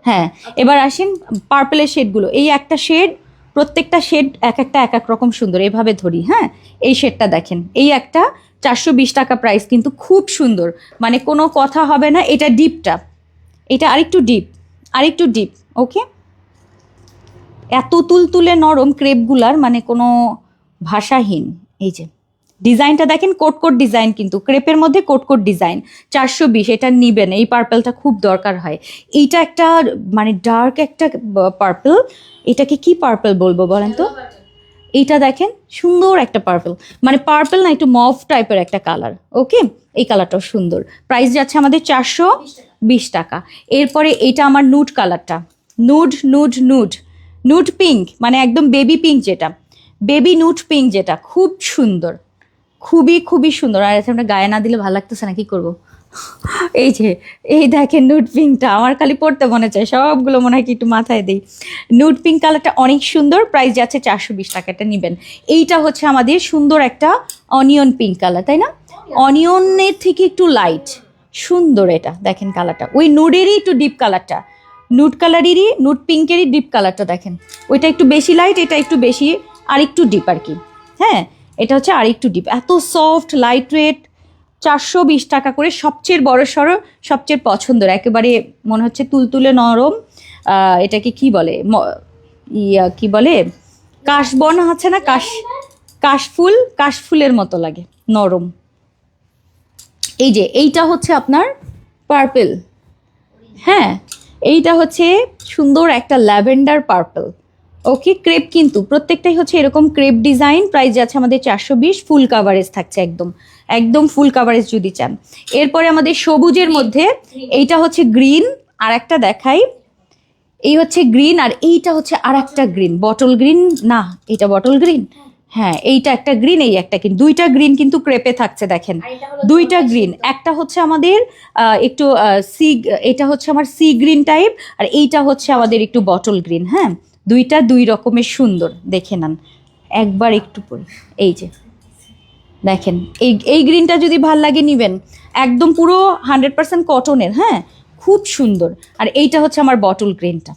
S1: হ্যাঁ। এবার আসেন পার্পেলের শেডগুলো, এই একটা শেড, প্রত্যেকটা শেড এক একটা এক এক রকম সুন্দর, এভাবে ধরি, হ্যাঁ এই শেডটা দেখেন, এই একটা 420 টাকা প্রাইস, কিন্তু খুব সুন্দর, মানে কোনো কথা হবে না। এটা ডিপটা, এটা আরেকটু ডিপ, আরেকটু ডিপ। ওকে এত তুলতুলে নরম ক্রেপগুলার, মানে কোনো ভাষাহীন। এই যে ডিজাইনটা দেখেন, কোট কোট ডিজাইন, কিন্তু ক্রেপের মধ্যে কোট কোট ডিজাইন। 420, এটা নিবেন, এই পার্পেলটা খুব দরকার হয়। এইটা একটা মানে ডার্ক একটা পার্পেল, এটাকে কি পার্পেল বলবো বলেন তো? এইটা দেখেন সুন্দর একটা পার্পেল, মানে পার্পেল না একটু মফ টাইপের একটা কালার। ওকে এই কালারটাও সুন্দর, প্রাইস যাচ্ছে আমাদের 420 টাকা। এরপরে এটা আমার নুড কালারটা, nude nude nude nude pink, মানে একদম বেবি পিঙ্ক, যেটা বেবি নুড পিঙ্ক, যেটা খুব সুন্দর, খুবই খুবই সুন্দর। আর আমরা গায়ে না দিলে ভালো লাগতেছে না, কি করবো? এই যে এই দেখেন নুড পিঙ্কটা, আমার খালি পড়তে মনে চায়, সবগুলো মনে হয় কি একটু মাথায় দিই। নুড পিঙ্ক কালারটা অনেক সুন্দর, প্রাইস যাচ্ছে 420 টাকা, এটা নেবেন। এইটা হচ্ছে আমাদের সুন্দর একটা অনিয়ন পিঙ্ক কালার, তাই না? অনিয়নের থেকে একটু লাইট, সুন্দর এটা দেখেন কালারটা, ওই নুডেরই একটু ডিপ কালারটা, নুড কালারেরই, নুড পিঙ্কেরই ডিপ কালারটা দেখেন, ওইটা একটু বেশি লাইট, এটা একটু বেশি আর একটু ডিপ আর কি, হ্যাঁ এটা হচ্ছে আর একটু ডিপ। এত সফট লাইট ওয়েট, 420 টাকা করে, সবচেয়ে বড় সড়ো, সবচেয়ে পছন্দের, একেবারে মনে হচ্ছে তুলতুলে নরম। এটাকে কি বলে, কি বলে, কাশবন আছে না, কাশফুল, কাশফুলের মতো লাগে, নরম। এই যে এইটা হচ্ছে আপনার পার্পেল, হ্যাঁ এইটা হচ্ছে সুন্দর একটা ল্যাভেন্ডার পার্পল। ওকে ক্রেপ, কিন্তু প্রত্যেকটাই হচ্ছে এরকম ক্রেপ ডিজাইন। প্রাইস যাচ্ছে আমাদের 420, ফুল কাভারেজ থাকছে, একদম একদম ফুল কাভারেজ যদি চান। এরপরে আমাদের সবুজের মধ্যে এইটা হচ্ছে গ্রিন, আর একটা দেখাই, এই হচ্ছে গ্রিন, আর এইটা হচ্ছে আর একটা গ্রিন, বটল গ্রিন না, এটা বটল গ্রিন হ্যাঁ এইটা একটা গ্রিন, এই একটা গ্রিন, দুইটা গ্রিন কিন্তু ক্রেপে থাকছে দেখেন,
S2: আর এটা হলো
S1: দুইটা
S2: জলপাই
S1: গ্রিন,
S2: সিদ্ধ।
S1: একটা হচ্ছে আমাদের একটু সি, এটা হচ্ছে আমার সি গ্রিন টাইপ, আর এইটা হচ্ছে আমাদের একটু বটল গ্রিন। হ্যাঁ দুইটা দুই রকমের সুন্দর, দেখে নেন একবার একটু পরে। এই যে দেখেন এই এই গ্রিনটা যদি ভাল লাগে নিবেন, একদম পুরো 100% কটনের। হ্যাঁ খুব সুন্দর। আর এইটা হচ্ছে আমার বটল গ্রিনটা,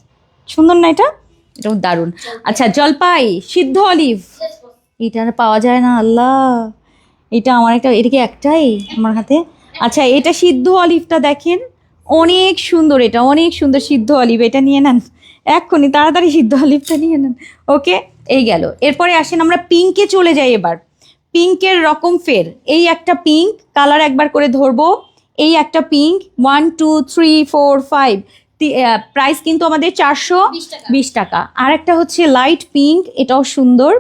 S1: সুন্দর না এটা? এটাও দারুণ। আচ্ছা জলপাই, সিদ্ধ অলিভ, এটা আর পাওয়া যায় না আল্লাহ, এটা আমার একটা, এটা কি একটাই আমার হাতে? আচ্ছা এটা সিদ্ধ অলিভটা দেখেন, অনেক সুন্দর, এটা অনেক সুন্দর সিদ্ধ অলিভ, এটা নিয়ে নেন এক্ষুনি তাড়াতাড়ি, সিদ্ধ অলিভটা নিয়ে নেন। ওকে এই গেল। এরপরে আসেন আমরা পিঙ্কে চলে যাই এবার। পিঙ্কের রকম ফের, এই একটা পিঙ্ক কালার একবার করে ধরবো, এই একটা পিঙ্ক, 1 2 3 4 5, প্রাইস কিন্তু আমাদের 420 টাকা। আর একটা হচ্ছে লাইট পিঙ্ক, এটাও সুন্দর,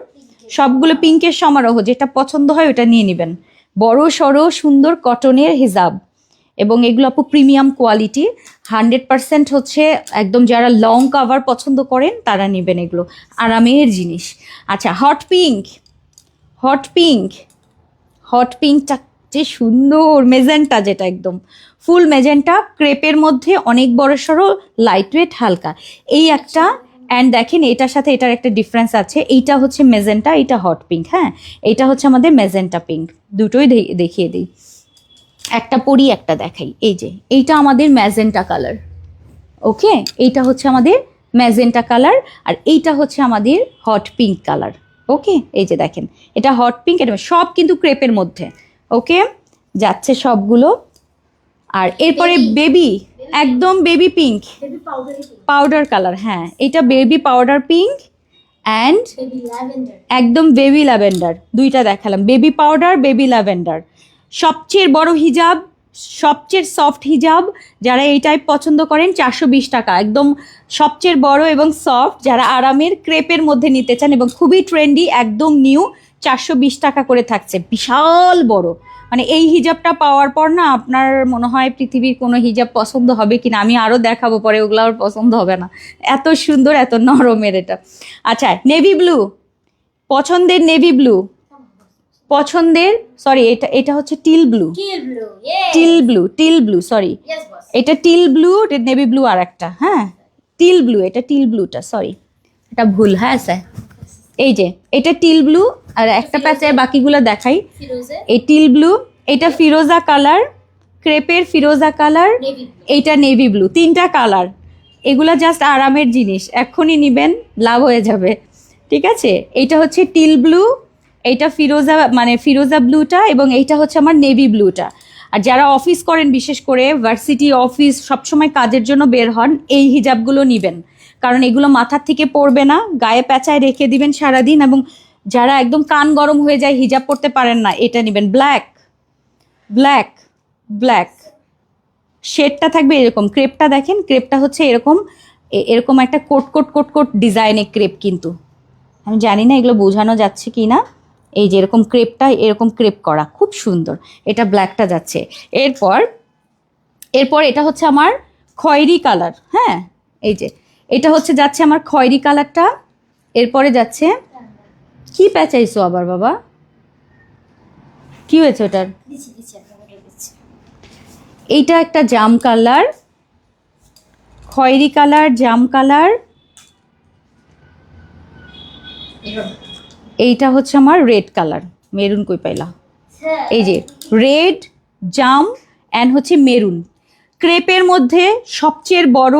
S1: সবগুলো পিঙ্কের সমারোহ, যেটা পছন্দ হয় ওটা নিয়ে নেবেন। বড় সড়ো সুন্দর কটনের হিজাব, এবং এগুলো আপু প্রিমিয়াম কোয়ালিটি, 100% হচ্ছে একদম, যারা লং কাভার পছন্দ করেন তারা নেবেন, এগুলো আরামের জিনিস। আচ্ছা hot pink, hot pink, hot পিঙ্কটা যে সুন্দর, মেজেন্টা যেটা একদম ফুল মেজেন্টা, ক্রেপের মধ্যে অনেক বড় সড়ো, লাইট ওয়েট, হালকা, এই একটা। অ্যান্ড দেখেন এটার সাথে এটার একটা ডিফারেন্স আছে, এইটা হচ্ছে মেজেন্টা, এইটা হট পিঙ্ক। হ্যাঁ এইটা হচ্ছে আমাদের মেজেন্টা পিঙ্ক, দুটোই দেখিয়ে দিই, একটা পরি একটা দেখাই। এই যে এইটা আমাদের ম্যাজেন্টা কালার, ওকে এইটা হচ্ছে আমাদের ম্যাজেন্টা কালার, আর এইটা হচ্ছে আমাদের হট পিঙ্ক কালার। ওকে এই যে দেখেন এটা হট পিঙ্ক, এটা সব কিন্তু ক্রেপের মধ্যে। ওকে যাচ্ছে সবগুলো। আর এরপরে বেবি, একদম baby pink,
S2: baby powdery
S1: powder colour. হ্যাঁ এটা baby powder pink and
S2: baby lavender.
S1: একদম বেবি ল্যাভেন্ডার, দুইটা দেখালাম, বেবি পাউডার, বেবি ল্যাভেন্ডার। সবচেয়ে বড় হিজাব, সবচেয়ে সফট হিজাব, যারা এই টাইপ পছন্দ করেন 420 টাকা, একদম সবচেয়ে বড় এবং সফট, যারা আরামের ক্রেপের মধ্যে নিতে চান এবং খুবই ট্রেন্ডি, একদম নিউ, 420 টাকা করে থাকছে, বিশাল বড়। মানে এই হিজাবটা পাওয়ার পর না আপনার মনে হয় পৃথিবীর কোনো হিজাব পছন্দ হবে কিনা, আমি আরও দেখাবো পরে, ওগুলো আর পছন্দ হবে না, এত সুন্দর এত নরমের এটা। আচ্ছা নেভি ব্লু, পছন্দের নেভি ব্লু, পছন্দের, সরি এটা এটা হচ্ছে teal blue,
S2: teal blue.
S1: Teal blue, teal blue, sorry
S2: yes boss.
S1: এটা টিল ব্লু, নেভি ব্লু আর একটা। হ্যাঁ টিল ব্লু, এটা টিল ব্লুটা, সরি এটা ভুল। হ্যাঁ স্যার এই যে এটা টিল ব্লু, আর একটা প্যাচে বাকিগুলো দেখাই।
S2: ফিরোজে
S1: এই টিল ব্লু, এটা ফিরোজা কালার, ক্রেপের ফিরোজা কালার,
S2: নেভি ব্লু।
S1: এইটা নেভি ব্লু, তিনটা কালার। এগুলা জাস্ট আরামের জিনিস, এক্ষুনি নিবেন লাভ হয়ে যাবে, ঠিক আছে? এইটা হচ্ছে টিল ব্লু, এইটা ফিরোজা মানে ফিরোজা ব্লুটা, এবং এইটা হচ্ছে আমার নেভি ব্লুটা। আর যারা অফিস করেন, বিশেষ করে ভার্সিটি অফিস সবসময় কাজের জন্য বের হন, এই হিজাবগুলো নিবেন, কারণ এগুলো মাথার থেকে পড়বে না, গায়ে প্যাঁচায় রেখে দিবেন সারাদিন। এবং যারা একদম কান গরম হয়ে যায়, হিজাব পরতে পারেন না, এটা নেবেন। ব্ল্যাক, ব্ল্যাক, ব্ল্যাক শেডটা থাকবে এরকম, ক্রেপটা দেখেন, ক্রেপটা হচ্ছে এরকম, এরকম একটা কোট কোট কোট কোট ডিজাইনের ক্রেপ, কিন্তু আমি জানি না এগুলো বোঝানো যাচ্ছে কি না। এই যে এরকম ক্রেপটা, এরকম ক্রেপ করা, খুব সুন্দর, এটা ব্ল্যাকটা যাচ্ছে। এরপর এরপর এটা হচ্ছে আমার খয়েরি কালার। হ্যাঁ এই যে এটা হচ্ছে যাচ্ছে আমার খয়েরি কালারটা। এরপরে যাচ্ছে, কি প্যাচাইছো আবার বাবা, কি হয়েছে ওটার?
S2: দিচ্ছি দিচ্ছি আপনাকে দিচ্ছি।
S1: এইটা একটা জাম কালার, খয়েরি কালার, জাম কালার। এইটা হচ্ছে আমার রেড কালার, মেরুন কই পাইলা, এই যে রেড, জাম অ্যান্ড হচ্ছে মেরুন। ক্রেপের মধ্যে সবচেয়ে বড়,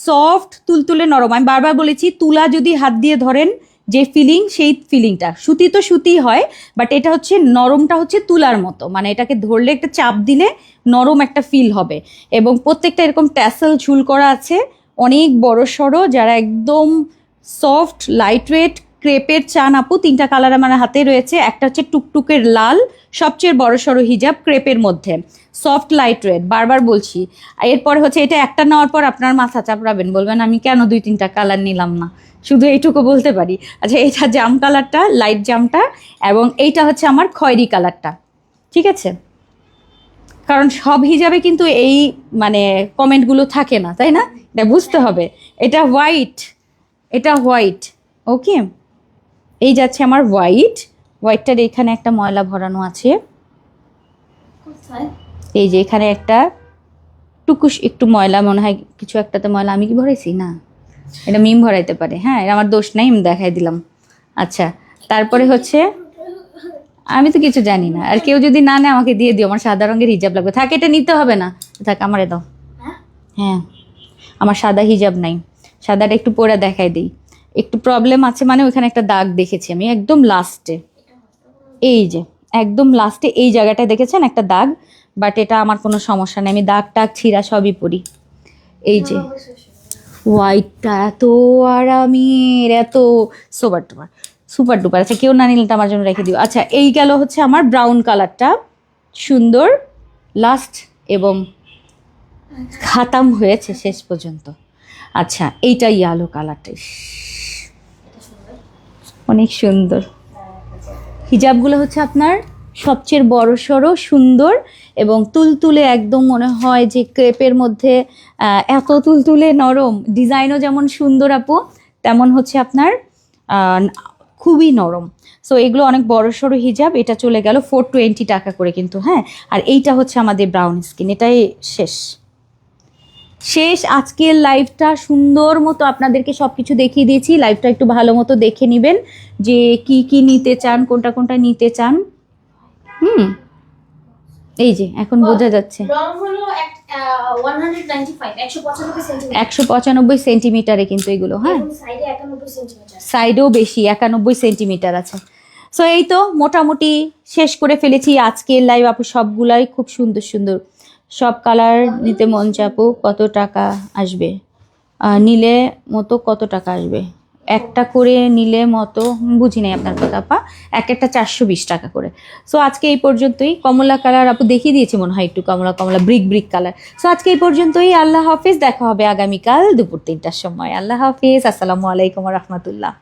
S1: সফট, তুলতুলে নরম। আমি বারবার বলেছি, তুলা যদি হাত দিয়ে ধরেন যে ফিলিং, সেই ফিলিংটা, সুতি তো সুতি হয়, বাট এটা হচ্ছে নরমটা হচ্ছে তুলার মতো, মানে এটাকে ধরলে একটা চাপ দিলে নরম একটা ফিল হবে। এবং প্রত্যেকটা এরকম ট্যাসেল ঝুল করা আছে, অনেক বড় সড়ো, যারা একদম সফট লাইট ওয়েট ক্রেপের চান আপু, তিনটা কালার আমার হাতে রয়েছে। একটা হচ্ছে টুকটুকের লাল, সবচেয়ে বড় সড়ো হিজাব ক্রেপের মধ্যে, সফট লাইট ওয়েট, বারবার বলছি। এরপর হচ্ছে এটা একটা নেওয়ার পর আপনার মাথা চাপড়াবেন, বলবেন আমি কেন 2-3টা কালার নিলাম না, শুধু এইটুকু বলতে পারি। আচ্ছা এটা জাম কালারটা, লাইট জামটা, এবং এইটা হচ্ছে আমার খয়েরি কালারটা, ঠিক আছে? কারণ সব হিজাবে কিন্তু এই মানে কমেন্টগুলো থাকে না, তাই না? এটা বুঝতে হবে। এটা হোয়াইট, এটা হোয়াইট, ওকে এই যাচ্ছে আমার হোয়াইটটার এখানে একটা ময়লা ভরানো আছে,
S2: কোথায়?
S1: এই যে এখানে একটা টুকুস একটু ময়লা মনে হয়, কিছু একটাতে ময়লা। আমি কি ভরাইছি? না, এটা মিম ভরাইতে পারে। হ্যাঁ, এটা আমার দোষ নাই, আমি দেখাই দিলাম। আচ্ছা, তারপরে হচ্ছে আমি তো কিছু জানি না, আর কেউ যদি না নেয় আমাকে দিয়ে দিও, আমার সাদা রঙের হিজাব লাগবে। থাক, এটা নিতে হবে না, থাক আমারে দাও।
S2: হ্যাঁ?
S1: হ্যাঁ, আমার সাদা হিজাব নাই, সাদাটা একটু পরে দেখাই দিই। একটু প্রবলেম আছে, মানে ওইখানে একটা দাগ দেখেছি আমি একদম লাস্টে, এই যে একদম লাস্টে এই জায়গাটায় দেখেছেন একটা দাগ, বাট এটা আমার কোনো সমস্যা নেই, আমি দাগ টাগ ছিঁড়া সবই পরি। এই যে হোয়াইটটা এত আরামের, এত সুপার টুপার, সুপার ডুপার। আচ্ছা, কেউ না নিলে আমার জন্য রেখে দিও। আচ্ছা, এই গেল হচ্ছে আমার ব্রাউন কালারটা, সুন্দর লাস্ট এবং খাতাম হয়েছে শেষ পর্যন্ত। আচ্ছা, এইটা ইয়েলো কালারটা, অনেক সুন্দর। হিজাবগুলো হচ্ছে আপনার সবচেয়ে বড় সড়ো সুন্দর এবং তুলতুলে, একদম মনে হয় যে ক্রেপের মধ্যে এত তুলতুলে নরম, ডিজাইনও যেমন সুন্দর আপু, তেমন হচ্ছে আপনার খুবই নরম। সো এগুলো অনেক বড় সড়ো হিজাব। এটা চলে গেল 420 টাকা করে কিন্তু। হ্যাঁ, আর এইটা হচ্ছে আমাদের ব্রাউন স্কিন, এটাই শেষ। আজকের লাইভটা সুন্দর মতো আপনাদেরকে সব কিছু দেখিয়ে দিয়েছি। লাইভটা একটু ভালো মতো দেখে নেবেন যে কি কি নিতে চান, কোনটা কোনটা নিতে চান। এই যে এখন বোঝা যাচ্ছে
S2: রং হলো 195
S1: 195 সেন্টিমিটারে কিন্তু এগুলো। হ্যাঁ,
S2: সাইডে 91 সেন্টিমিটার,
S1: সাইডেও বেশি 91 সেন্টিমিটার আছে। সো এই তো মোটামুটি শেষ করে ফেলেছি আজকের লাইভ আপু। সবগুলাই খুব সুন্দর সুন্দর, সব কালার নিতে মন চাপু। কত টাকা আসবে নিলে মতো? কত টাকা আসবে একটা করে নিলে মতো? বুঝি নাই আপনার কথা আপা। একটা 420 টাকা করে। সো আজকে এই পর্যন্তই। কমলা কালার আপু দেখিয়ে দিয়েছি মনে হয়, একটু কমলা কমলা ব্রিক কালার। সো আজকে এই পর্যন্তই। আল্লাহ হাফিজ, দেখা হবে আগামীকাল দুপুর 3টার সময়। আল্লাহ হাফিজ, আসসালামু আলাইকুম রহমতুল্লাহ।